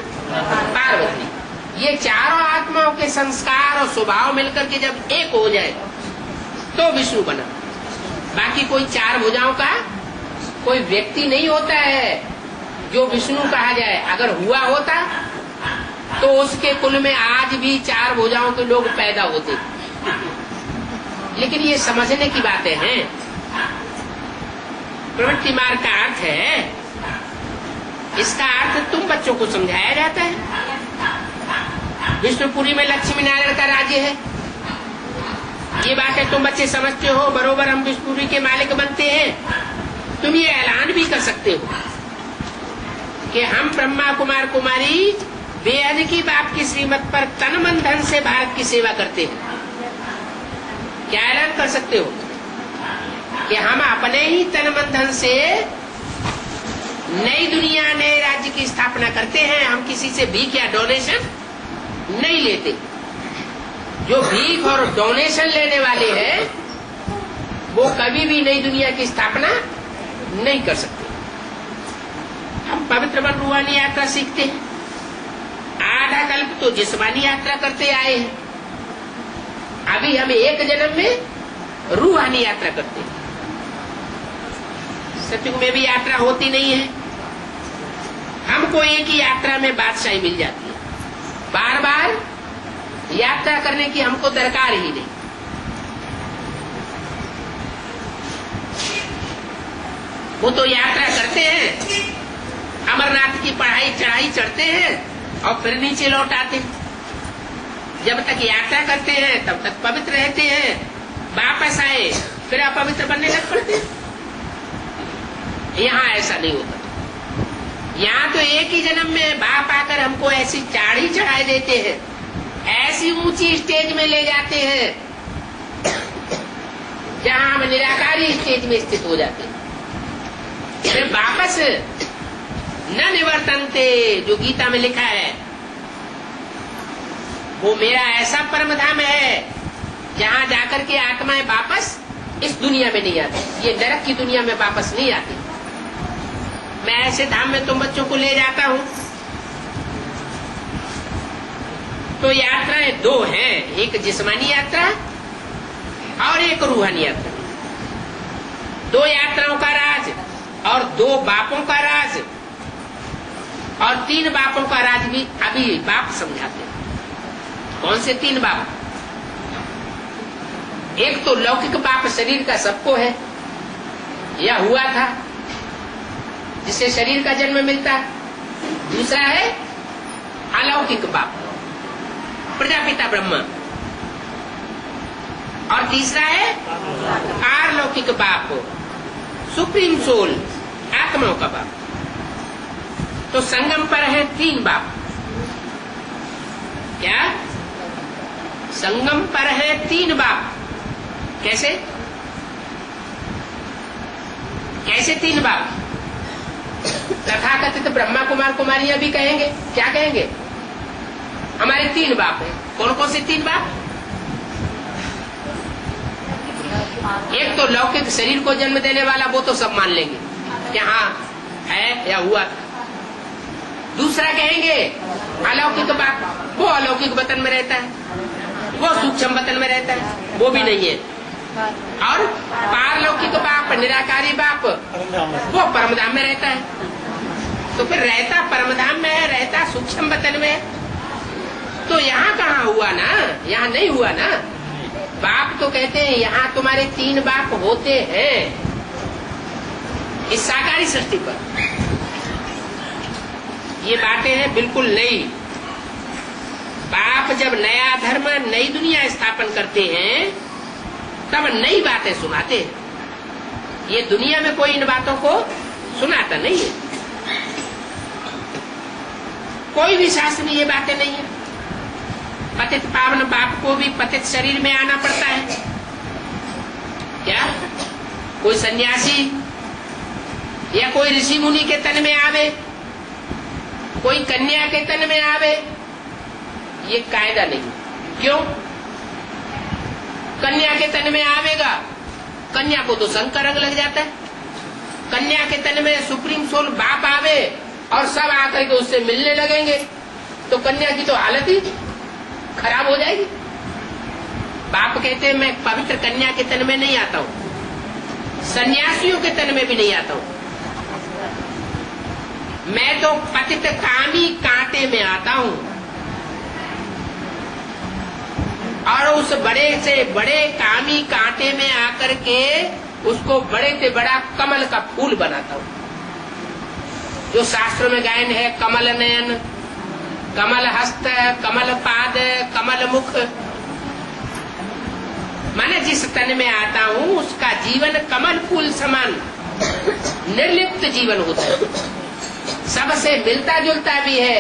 पार्वती। ये चारों आत्माओं के संस्कार और स्वभाव मिलकर के जब एक हो जाए तो विष्णु बना। बाकी कोई चार भुजाओं का कोई व्यक्ति नहीं होता है जो विष्णु कहा जाए। अगर हुआ होता तो उसके कुल में आज भी चार भुजाओं के लोग पैदा होते। लेकिन ये समझने की बातें हैं। प्रवृत्ति मार्ग का अर्थ है, इसका अर्थ तुम बच्चों को समझाया जाता है। विष्णुपुरी में लक्ष्मी नारायण का राज्य है, ये बातें तुम बच्चे समझते हो। बरोबर हम विष्णुपुरी के मालिक बनते हैं। तुम ये ऐलान भी कर सकते हो कि हम ब्रह्मा कुमार कुमारी बेहद की बाप की श्रीमत पर तन मन धन से भारत की सेवा करते हैं। क्या ऐलान कर सकते हो कि हम अपने ही तन मन धन से नई दुनिया नए राज्य की स्थापना करते हैं। हम किसी से भीख या डोनेशन नहीं लेते। जो भीख और डोनेशन लेने वाले हैं वो कभी भी नई दुनिया की स्थापना नहीं कर सकते। हम पवित्र वन रूहानी यात्रा सीखते हैं। आधा कल्प तो जिस्मानी यात्रा करते आए हैं। अभी हम एक जन्म में रूहानी यात्रा करते हैं। सतयुग में भी यात्रा होती नहीं है। हमको एक ही यात्रा में बादशाही मिल जाती है। बार बार यात्रा करने की हमको दरकार ही नहीं। वो तो यात्रा करते हैं, अमरनाथ की पढ़ाई चढ़ाई चढ़ते हैं और फिर नीचे लौट आते हैं। जब तक यात्रा करते हैं तब तक पवित्र रहते हैं। वापस आए फिर अपवित्र बनने लग पड़ते हैं। यहाँ ऐसा नहीं होता। यहाँ तो एक ही जन्म में बाप आकर हमको ऐसी चाड़ी चढ़ाई देते हैं, ऐसी ऊंची स्टेज में ले जाते हैं जहाँ हम निराकारी स्टेज में स्थित हो जाते हैं। फिर वापस न निवर्तनते, जो गीता में लिखा है, वो मेरा ऐसा परम धाम है जहाँ जाकर के आत्माएं वापस इस दुनिया में नहीं आती। ये नरक की दुनिया में वापस नहीं आती। मैं ऐसे धाम में तुम बच्चों को ले जाता हूँ। तो यात्राएं दो हैं, एक जिस्मानी यात्रा और एक रूहानी यात्रा। दो यात्राओं का राज और दो बापों का राज और तीन बापों का राज भी अभी बाप समझाते हैं। कौन से तीन बाप? एक तो लौकिक बाप शरीर का सबको है, यह हुआ था जिससे शरीर का जन्म मिलता है। दूसरा है अलौकिक बाप, प्रजापिता ब्रह्मा। और तीसरा है पारलौकिक बाप, सुप्रीम सोल, आत्माओं का बाप। तो संगम पर है तीन बाप। क्या? संगम पर है तीन बाप। कैसे? कैसे तीन बाप? तथाकथित ब्रह्मा कुमार कुमारियां भी कहेंगे। क्या कहेंगे? हमारे तीन बाप हैं। कौन कौन से तीन बाप? एक तो लौकिक शरीर को जन्म देने वाला, वो तो सब मान लेंगे कि हाँ है या हुआ। दूसरा कहेंगे अलौकिक बाप, वो अलौकिक वतन में रहता है, वो सूक्ष्म वतन में रहता है, वो भी नहीं है। और पारलौकिक बाप, निराकारी बाप, वो परमधाम में रहता है। तो फिर रहता परमधाम में है, रहता सूक्ष्म वतन में है। तो यहाँ कहाँ हुआ ना? यहाँ नहीं हुआ ना। बाप तो कहते हैं यहाँ तुम्हारे तीन बाप होते हैं इस साकारी सृष्टि पर। ये बातें हैं बिल्कुल नई। बाप जब नया धर्म नई दुनिया स्थापन करते हैं तब नई बातें सुनाते हैं। ये दुनिया में कोई इन बातों को सुनाता नहीं है। कोई भी शास्त्र में ये बातें नहीं है। पतित पावन बाप को भी पतित शरीर में आना पड़ता है। क्या कोई सन्यासी या कोई ऋषि मुनि के तन में आवे, कोई कन्या के तन में आवे, ये कायदा नहीं। क्यों? कन्या के तन में आवेगा, कन्या को तो संग का रंग लग जाता है। कन्या के तन में सुप्रीम सोल बाप आवे और सब आकर के उससे मिलने लगेंगे तो कन्या की तो हालत ही खराब हो जाएगी। बाप कहते हैं मैं पवित्र कन्या के तन में नहीं आता हूँ, सन्यासियों के तन में भी नहीं आता हूँ। मैं तो पतित कामी कांटे में आता हूँ और उस बड़े से बड़े कामी कांटे में आकर के उसको बड़े से बड़ा कमल का फूल बनाता हूँ। जो शास्त्रों में गायन है, कमल नयन, कमल हस्त, कमल पाद, कमल मुख। माने जिस तन में आता हूँ उसका जीवन कमल फूल समान निर्लिप्त जीवन होता है, सबसे मिलता जुलता भी है,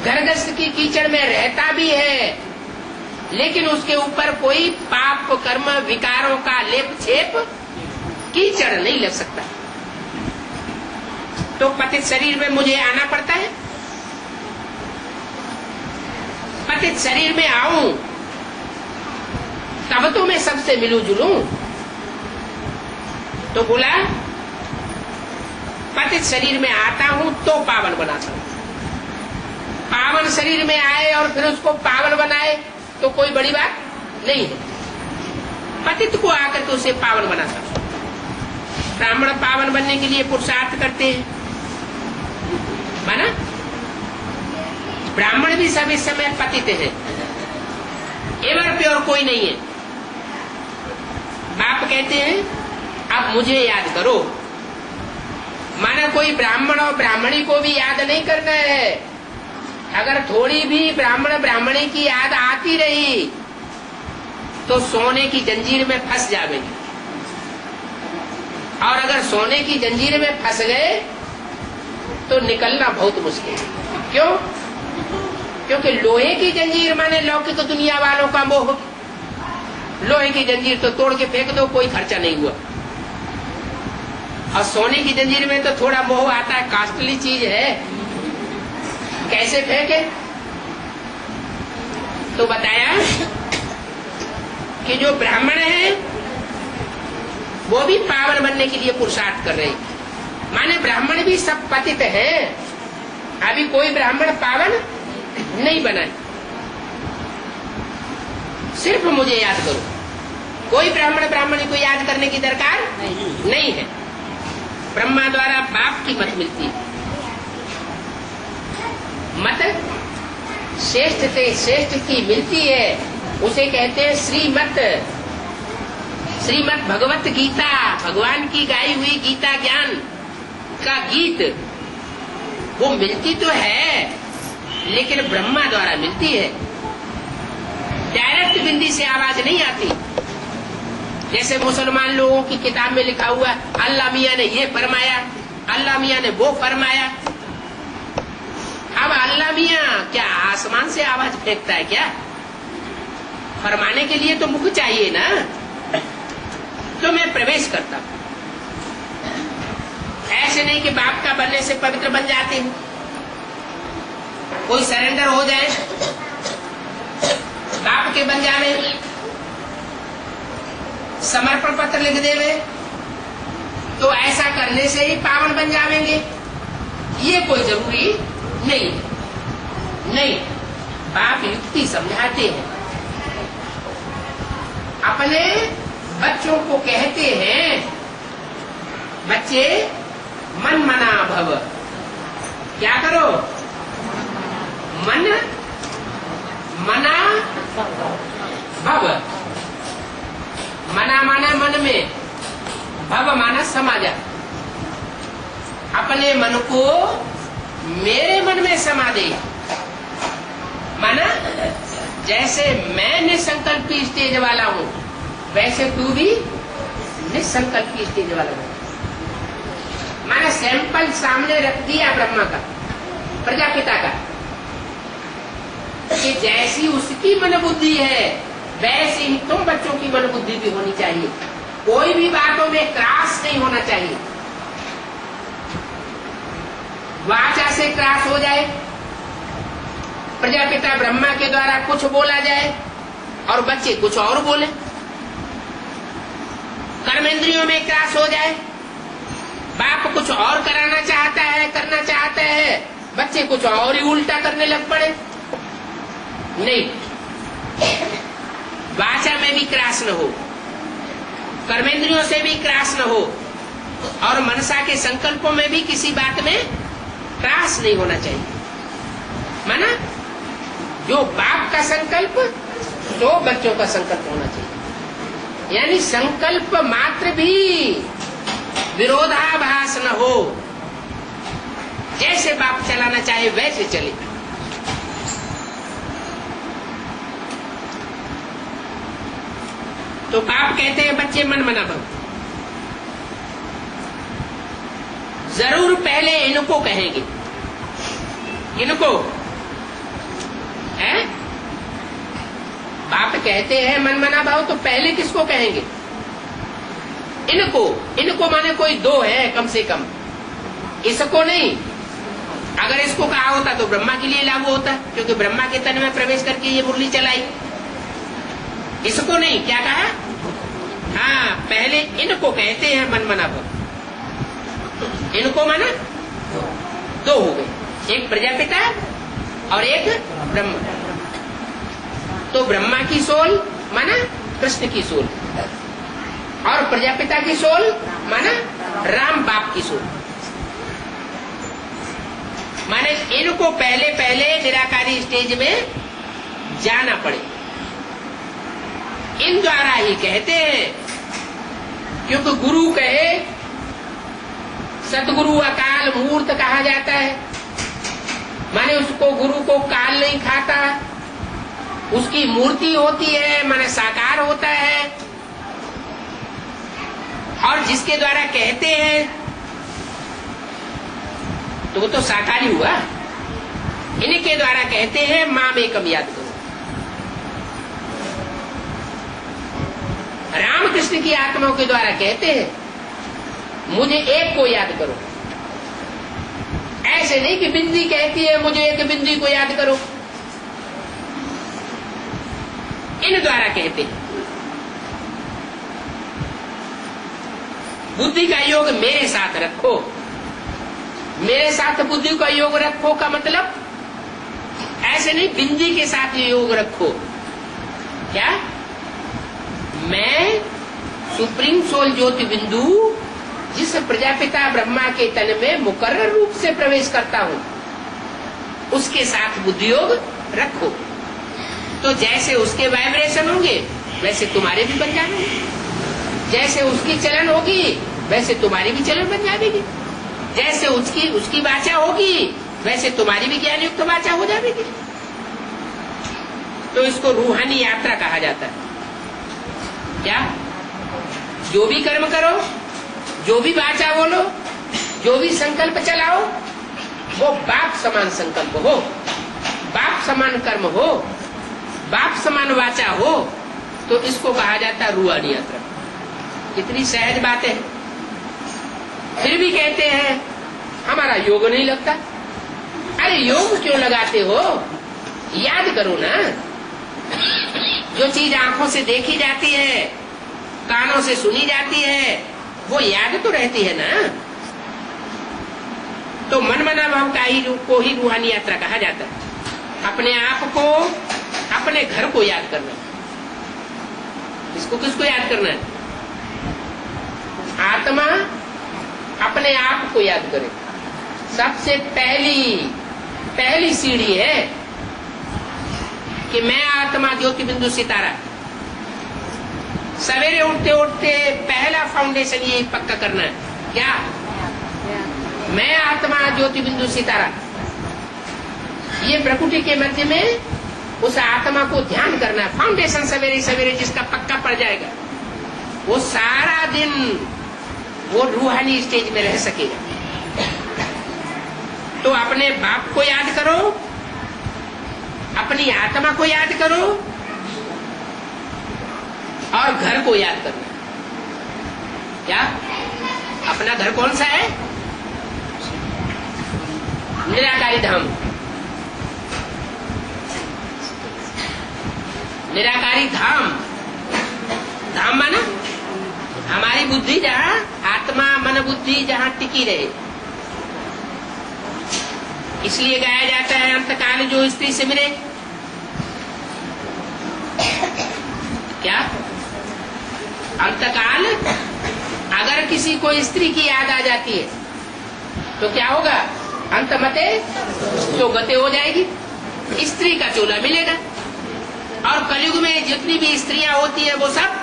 घरगृहस्थ की कीचड़ में रहता भी है, लेकिन उसके ऊपर कोई पाप कर्म विकारों का लेप छेप कीचड़ नहीं लग सकता। तो पतित शरीर में मुझे आना पड़ता है। पतित शरीर में आऊं तब तो मैं सबसे मिलूं जुलूं। तो बोला पतित शरीर में आता हूं तो पावन बनाता हूं। पावन शरीर में आए और फिर उसको पावन बनाए तो कोई बड़ी बात नहीं है। पतित को आकर के उसे पावन बनाता हूं। ब्राह्मण पावन बनने के लिए पुरुषार्थ करते हैं, माना ब्राह्मण भी सब इस समय पतित है, एवर प्योर कोई नहीं है। बाप कहते हैं अब मुझे याद करो, माना कोई ब्राह्मण और ब्राह्मणी को भी याद नहीं करना है। अगर थोड़ी भी ब्राह्मण ब्राह्मणी की याद आती रही तो सोने की जंजीर में फंस जाएंगे, और अगर सोने की जंजीर में फंस गए तो निकलना बहुत मुश्किल है। क्यों? क्योंकि लोहे की जंजीर माने लौकिक दुनिया वालों का मोह। लोहे की जंजीर तो तोड़ के फेंक दो, कोई खर्चा नहीं हुआ। और सोने की जंजीर में तो थोड़ा मोह आता है, कास्टली चीज है, कैसे फेंके? तो बताया कि जो ब्राह्मण है वो भी पावन बनने के लिए पुरुषार्थ कर रहे हैं। माने ब्राह्मण भी सब पतित हैं, अभी कोई ब्राह्मण पावन नहीं बना। सिर्फ मुझे याद करो, कोई ब्राह्मण ब्राह्मणी को याद करने की दरकार नहीं है। ब्रह्मा द्वारा बाप की मत मिलती है। मत श्रेष्ठ से श्रेष्ठ की मिलती है, उसे कहते हैं श्रीमत। श्रीमत भगवत गीता, भगवान की गाई हुई गीता ज्ञान का गीत, वो मिलती तो है लेकिन ब्रह्मा द्वारा मिलती है। डायरेक्ट बिंदी से आवाज नहीं आती। जैसे मुसलमान लोगों की किताब में लिखा हुआ अल्लाह मियां ने ये फरमाया, अल्लाह मियां ने वो फरमाया। अब अल्लाह मियां क्या आसमान से आवाज फेंकता है क्या? फरमाने के लिए तो मुख चाहिए ना। तो मैं प्रवेश करता हूं, ऐसे नहीं कि बाप का बनने से पवित्र बन जाते हैं। कोई सरेंडर हो जाए, बाप के बन जावे, समर्पण पत्र लिख देवे, तो ऐसा करने से ही पावन बन जावेंगे, ये कोई जरूरी नहीं। नहीं, बाप युक्ति समझाते हैं। अपने बच्चों को कहते हैं, बच्चे मन मना भव। क्या करो? मन मना भव। मना माना मन में, भव माना समाजा। अपने मन को मेरे मन में समा दे। माना जैसे मैं निसंकल्पी स्टेज वाला हूं, वैसे तू भी निसंकल्पी स्टेज वाला हूं। माना सैंपल सामने रख दिया ब्रह्मा का, प्रजापिता का, कि जैसी उसकी मन बुद्धि है वैसी ही तुम बच्चों की मन बुद्धि भी होनी चाहिए। कोई भी बातों में क्रॉस नहीं होना चाहिए। वाचा से क्रॉस हो जाए, प्रजापिता ब्रह्मा के द्वारा कुछ बोला जाए और बच्चे कुछ और बोले, कर्मेंद्रियों में क्रॉस हो जाए, बाप कुछ और कराना चाहता है, करना चाहता है, बच्चे कुछ और ही उल्टा करने लग पड़े। नहीं, वाचा में भी क्रॉस न हो, कर्मेंद्रियों से भी क्रॉस न हो, और मनसा के संकल्पों में भी किसी बात में क्रॉस नहीं होना चाहिए। माना जो बाप का संकल्प तो बच्चों का संकल्प होना चाहिए। यानी संकल्प मात्र भी विरोधाभास न हो। जैसे बाप चलाना चाहे वैसे चले। तो बाप कहते हैं बच्चे मन मना भव। जरूर पहले इनको कहेंगे, इनको है? बाप कहते हैं मन मना भाव, तो पहले किसको कहेंगे? इनको माने कोई दो है कम से कम, इसको नहीं। अगर इसको कहा होता तो ब्रह्मा के लिए लागू होता, क्योंकि ब्रह्मा के तन में प्रवेश करके ये मुरली चलाई। इसको नहीं, क्या कहा? हाँ, पहले इनको कहते हैं मन मना भाव। इनको माना दो हो गए, एक प्रजापिता और एक ब्रह्मा। तो ब्रह्मा की सोल माना कृष्ण की सोल, और प्रजापिता की सोल माना राम बाप की सोल। माने इनको पहले पहले निराकारी स्टेज में जाना पड़े, इन द्वारा ही कहते हैं। क्योंकि गुरु कहे, सतगुरु अकाल मूर्त कहा जाता है, माने उसको गुरु को काल नहीं खाता, उसकी मूर्ति होती है, माने साकार होता है। और जिसके द्वारा कहते हैं तो वो तो साकार ही हुआ। इनके द्वारा कहते हैं माम एकम याद करो। रामकृष्ण की आत्माओं के द्वारा कहते हैं मुझे एक को याद करो। ऐसे नहीं कि बिंदी कहती है मुझे एक बिंदी को याद करो, इन द्वारा कहते हैं। बुद्धि का योग मेरे साथ रखो, मेरे साथ बुद्धि का योग रखो का मतलब ऐसे नहीं बिंदी के साथ योग रखो। क्या? मैं सुप्रीम सोल ज्योति बिंदु जिस प्रजापिता ब्रह्मा के तन में मुकर्रर रूप से प्रवेश करता हूं, उसके साथ बुद्धि योग रखो। तो जैसे उसके वाइब्रेशन होंगे वैसे तुम्हारे भी बन जाएंगे, जैसे उसकी चलन होगी वैसे तुम्हारी भी चलन बन जाएगी, जैसे उसकी वाचा होगी वैसे तुम्हारी भी ज्ञान युक्त वाचा हो जाएगी। तो इसको रूहानी यात्रा कहा जाता है। क्या? जो भी कर्म करो, जो भी वाचा बोलो, जो भी संकल्प चलाओ, वो बाप समान संकल्प हो, बाप समान कर्म हो, बाप समान वाचा हो, तो इसको कहा जाता है रूहानी यात्रा। कितनी सहज बात है। फिर भी कहते हैं हमारा योग नहीं लगता। अरे योग क्यों लगाते हो? याद करो ना। जो चीज आंखों से देखी जाती है, कानों से सुनी जाती है, वो याद तो रहती है ना। तो मन मना भाव को ही रूहानी यात्रा कहा जाता है। अपने आप को, अपने घर को याद करना। इसको किसको याद करना है? आत्मा अपने आप को याद करे। सबसे पहली सीढ़ी है कि मैं आत्मा ज्योति बिंदु सितारा। सवेरे उठते उठते पहला फाउंडेशन ये पक्का करना है। क्या? मैं आत्मा ज्योति बिंदु सितारा। ये प्रकृति के मध्य में उस आत्मा को ध्यान करना है। फाउंडेशन सवेरे सवेरे जिसका पक्का पड़ जाएगा, वो सारा दिन वो रूहानी स्टेज में रह सकेगा। तो अपने बाप को याद करो, अपनी आत्मा को याद करो, और घर को याद करो। क्या? अपना घर कौन सा है? निराकारी धाम। निराकारी धाम। धाम माना हमारी बुद्धि जहाँ, आत्मा मन बुद्धि जहाँ टिकी रहे। इसलिए गाया जाता है अंतकाल जो स्त्री से मिले। क्या? अंतकाल अगर किसी को स्त्री की याद आ जाती है तो क्या होगा? अंतमते तो गते हो जाएगी, स्त्री का चोला मिलेगा। और कलयुग में जितनी भी स्त्रियां होती है वो सब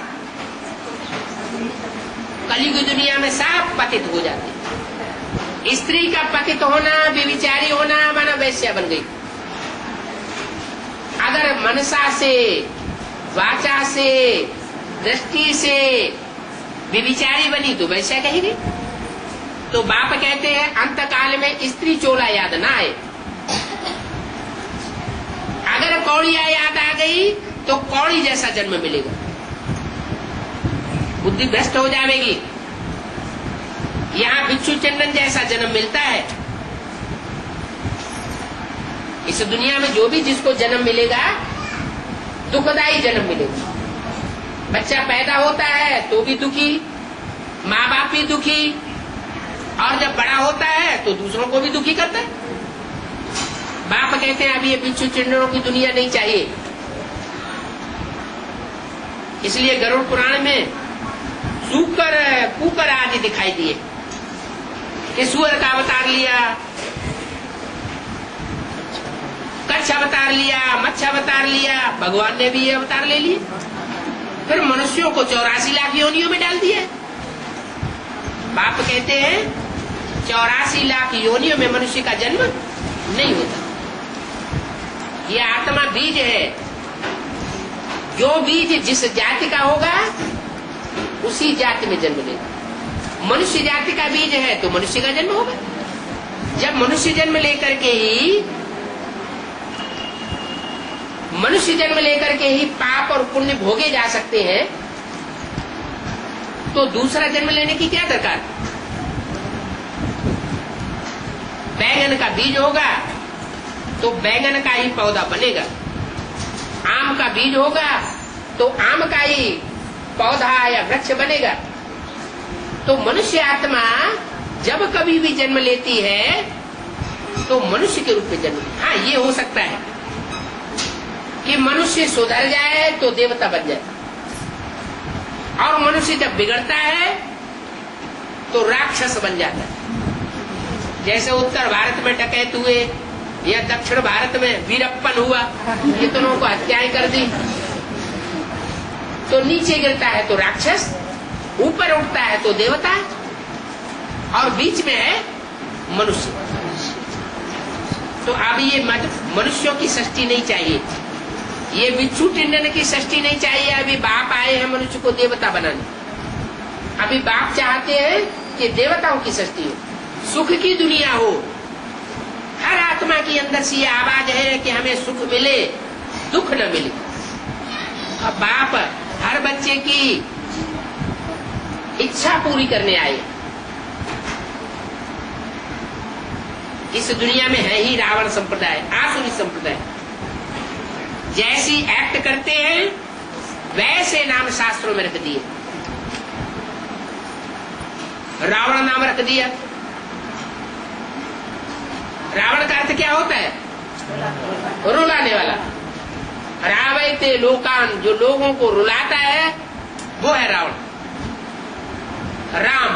कलयुग दुनिया में सब पतित हो जाती है। स्त्री का पतित होना, व्यभिचारी होना माना वैश्या बन गई। अगर मनसा से, वाचा से, दृष्टि से व्यभिचारी बनी तो वैश्या कहेगी। तो बाप कहते हैं अंतकाल में स्त्री चोला याद ना आए। अगर अगर कौड़िया याद आ गई तो कौड़ी जैसा जन्म मिलेगा, बुद्धि भ्रष्ट हो जाएगी। यहाँ बिच्छू चंदन जैसा जन्म मिलता है। इस दुनिया में जो भी जिसको जन्म मिलेगा दुखदायी जन्म मिलेगा। बच्चा पैदा होता है तो भी दुखी, माँ बाप भी दुखी, और जब बड़ा होता है तो दूसरों को भी दुखी करता है। बाप कहते हैं अभी ये बिच्छू चंदनों की दुनिया नहीं चाहिए। इसलिए गरुड़ पुराण में सूकर कुकर आदि दिखाई दिए कि सुअर का अवतार लिया, कच्छ अवतार लिया, मच्छ अवतार लिया, भगवान ने भी ये अवतार ले लिए। फिर मनुष्यों को 84 लाख योनियों में डाल दिया। बाप कहते हैं 84 लाख योनियों में मनुष्य का जन्म नहीं होता। ये आत्मा बीज है। जो बीज जिस जाति का होगा उसी जाति में जन्म लेगा। मनुष्य जाति का बीज है तो मनुष्य का जन्म होगा। जब मनुष्य जन्म लेकर के ही पाप और पुण्य भोगे जा सकते हैं, तो दूसरा जन्म लेने की क्या दरकार। बैंगन का बीज होगा तो बैंगन का ही पौधा बनेगा, आम का बीज होगा तो आम का ही पौधा या वृक्ष बनेगा। तो मनुष्य आत्मा जब कभी भी जन्म लेती है तो मनुष्य के रूप में जन्म। हाँ, ये हो सकता है कि मनुष्य सुधर जाए तो देवता बन जाए, और मनुष्य जब बिगड़ता है तो राक्षस बन जाता है। जैसे उत्तर भारत में डकैत हुए या दक्षिण भारत में वीरप्पन हुआ, कितनों को हत्याएं कर दी। तो नीचे गिरता है तो राक्षस, ऊपर उठता है तो देवता, और बीच में है मनुष्य। तो अब ये मनुष्यों की सृष्टि नहीं चाहिए, ये बिच्छू टिंडन की सृष्टि नहीं चाहिए। अभी बाप आए हैं मनुष्य को देवता बनाने। अभी बाप चाहते हैं कि देवताओं की सृष्टि हो, सुख की दुनिया हो। हर आत्मा की अंदर से ये आवाज है कि हमें सुख मिले, दुख न मिले। अब बाप हर बच्चे की इच्छा पूरी करने आए। इस दुनिया में है ही रावण संप्रदाय, आसुरी संप्रदाय। जैसी एक्ट करते हैं वैसे नाम शास्त्रों में रख दिए। रावण नाम रख दिया। रावण का अर्थ क्या होता है? रुलाने वाला। रावयते लोकान, जो लोगों को रुलाता है वो है रावण। राम,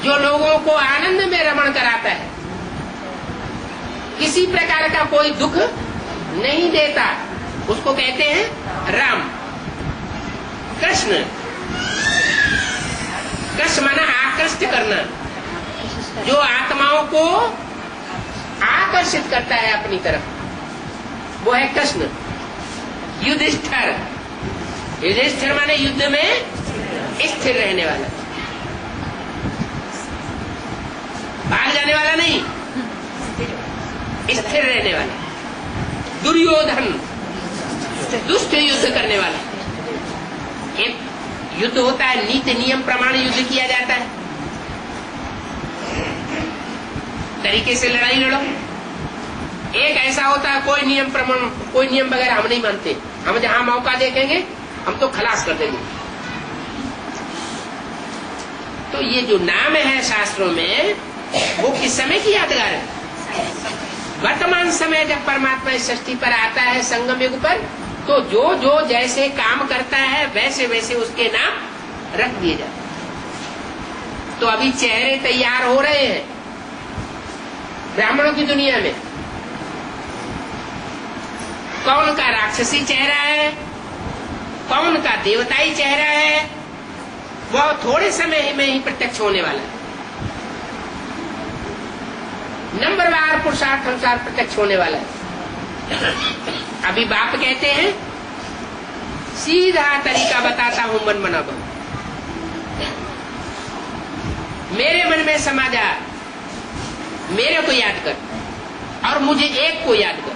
जो लोगों को आनंद में रमण कराता है, किसी प्रकार का कोई दुख नहीं देता, उसको कहते हैं राम। कृष्ण, कृष्ण माना आकृष्ट करना, जो आत्माओं को आकर्षित करता है अपनी तरफ, वो है कृष्ण। युधिष्ठिर, युधिष्ठिर माने युद्ध में स्थिर रहने वाला, भाग जाने वाला नहीं, स्थिर रहने वाला। दुर्योधन, दुष्ट युद्ध करने वाला। एक युद्ध होता है, नीति नियम प्रमाण युद्ध किया जाता है, तरीके से लड़ाई लड़ो। एक ऐसा होता है कोई नियम प्रमाण, कोई नियम वगैरह हम नहीं मानते, हम जहां मौका देखेंगे हम तो खलास कर देंगे। तो ये जो नाम है शास्त्रों में, वो किस समय की यादगार है? वर्तमान समय जब परमात्मा इस सृष्टि पर आता है संगम युग पर, तो जो जो जैसे काम करता है वैसे वैसे उसके नाम रख दिए जाते। तो अभी चेहरे तैयार हो रहे हैं ब्राह्मणों की दुनिया में। कौन का राक्षसी चेहरा है, कौन का देवताई चेहरा है, वह थोड़े समय में ही प्रत्यक्ष होने वाला है। नंबरवार पुरुषार्थ अनुसार प्रत्यक्ष होने वाला है। अभी बाप कहते हैं सीधा तरीका बताता हूं, मन मना बन, मेरे मन में समा जा, मेरे को याद कर, और मुझे एक को याद कर।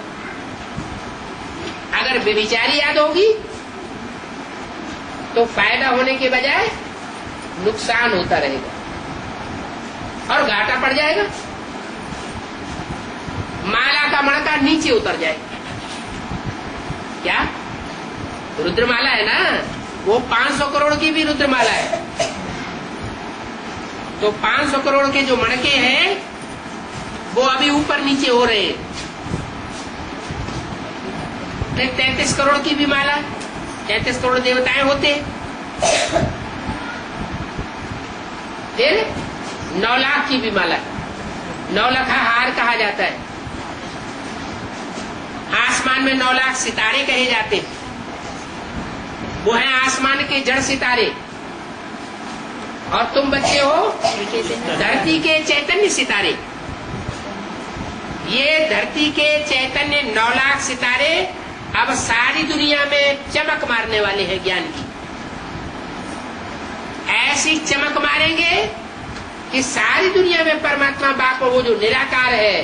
अगर व्यभिचारी याद होगी तो फायदा होने के बजाय नुकसान होता रहेगा और घाटा पड़ जाएगा। माला का मणका नीचे उतर जाएगा। क्या रुद्रमाला है ना, वो 500 करोड़ की भी रुद्रमाला है। तो 500 करोड़ के जो मणके हैं वो अभी ऊपर नीचे हो रहे हैं। 33 करोड़ की भी माला, 33 करोड़ देवताएं होते। फिर 9 लाख की भी माला, 9 लाख हार कहा जाता है। आसमान में 9 लाख सितारे कहे जाते हैं, वो हैं आसमान के जड़ सितारे। और तुम बच्चे हो धरती के चैतन्य सितारे। ये धरती के चैतन्य 9 लाख सितारे अब सारी दुनिया में चमक मारने वाले हैं ज्ञान की। ऐसी चमक मारेंगे कि सारी दुनिया में परमात्मा बाप, वो जो निराकार है,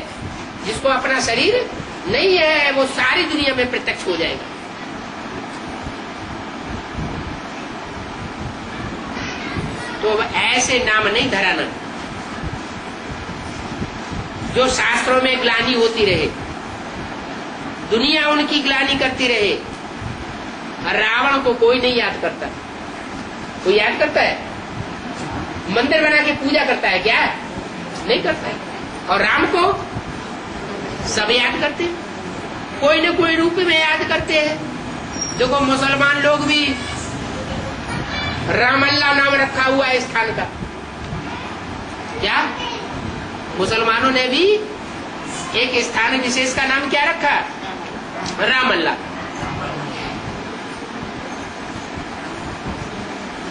जिसको अपना शरीर नहीं है, वो सारी दुनिया में प्रत्यक्ष हो जाएगा। तो अब ऐसे नाम नहीं धराना जो शास्त्रों में ग्लानि होती रहे, दुनिया उनकी ग्लानि करती रहे। रावण को कोई नहीं याद करता। कोई याद करता है? मंदिर बना के पूजा करता है क्या? नहीं करता है। और राम को सब याद करते हैं, कोई न कोई रूप में याद करते हैं। देखो मुसलमान लोग भी राम अल्लाह नाम रखा हुआ है स्थान का। क्या मुसलमानों ने भी एक स्थान विशेष का नाम क्या रखा? राम अल्लाह।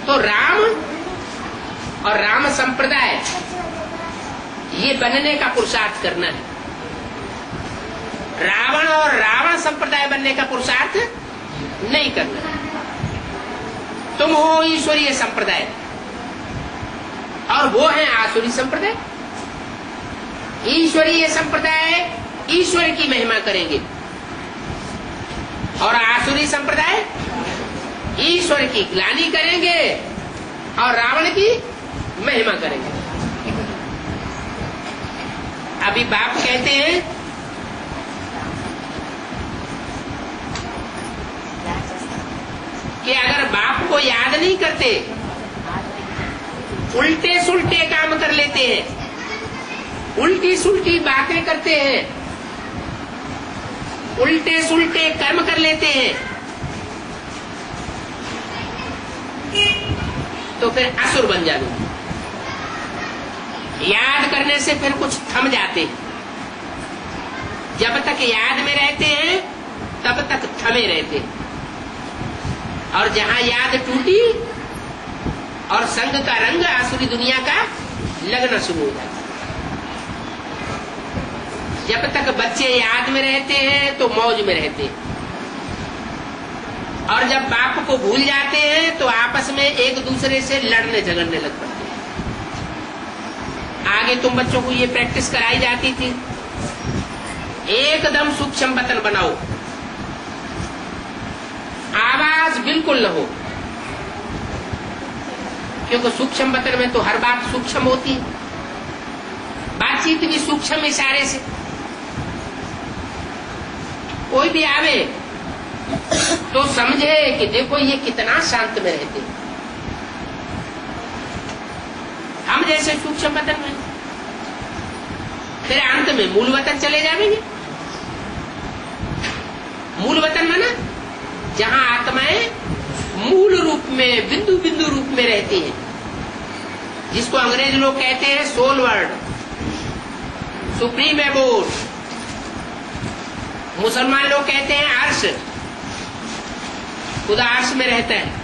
तो राम और राम संप्रदाय ये बनने का पुरुषार्थ करना है। रावण और रावण संप्रदाय बनने का पुरुषार्थ नहीं करना। तुम हो ईश्वरीय संप्रदाय और वो है आसुरी संप्रदाय। ईश्वरीय संप्रदाय ईश्वर की महिमा करेंगे और आसुरी संप्रदाय ईश्वर की ग्लानि करेंगे और रावण की महिमा करेंगे। अभी बाप कहते हैं कि अगर बाप को याद नहीं करते, उल्टे सुल्टे काम कर लेते हैं, उल्टी सुल्टी बातें करते हैं, उल्टे सुल्टे कर्म कर लेते हैं, तो फिर असुर बन जाते। याद करने से फिर कुछ थम जाते हैं। जब तक याद में रहते हैं तब तक थमे रहते हैं, और जहां याद टूटी और संग का रंग आसुरी दुनिया का लगना शुरू हो जाता। जब तक बच्चे याद में रहते हैं तो मौज में रहते हैं, और जब बाप को भूल जाते हैं तो आपस में एक दूसरे से लड़ने झगड़ने लग पड़ते हैं। आगे तुम बच्चों को ये प्रैक्टिस कराई जाती थी, एकदम सूक्ष्म बतन बनाओ, आवाज बिल्कुल न हो, क्योंकि सूक्ष्म बतन में तो हर बात सूक्ष्म होती है। बातचीत भी सूक्ष्म इशारे से। कोई भी आवे तो समझे कि देखो ये कितना शांत में रहते हैं, हम जैसे सूक्ष्म वतन में। फिर अंत में मूल वतन चले जाएंगे। मूल वतन में ना, जहां आत्माएं मूल रूप में, बिंदु बिंदु रूप में रहती हैं, जिसको अंग्रेज लोग कहते हैं सोल वर्ड, सुप्रीम एबोर्ड। मुसलमान लोग कहते हैं अर्श, खुदा अर्श में रहता है।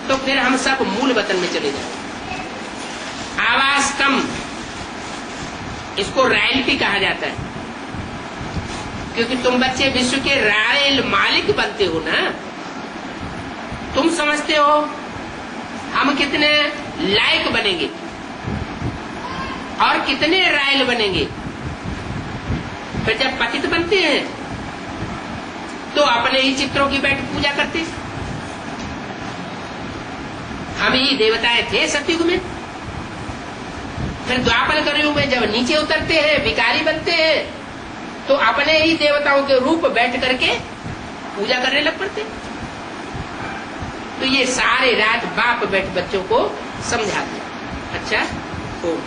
तो फिर हम सब मूल वतन में चले जाए। आवाज कम, इसको रॉयल्टी कहा जाता है, क्योंकि तुम बच्चे विश्व के रॉयल मालिक बनते हो ना। तुम समझते हो हम कितने लायक बनेंगे और कितने रॉयल बनेंगे। फिर जब पतित बनते हैं तो अपने ही चित्रों की बैठ पूजा करते। हम ही देवताएं थे सतयुग में। फिर द्वापर कलयुग में जब नीचे उतरते हैं, भिखारी बनते हैं, तो अपने ही देवताओं के रूप बैठ करके पूजा करने लग पड़ते। तो ये सारे रात बाप बैठ बच्चों को समझाते। अच्छा, ओम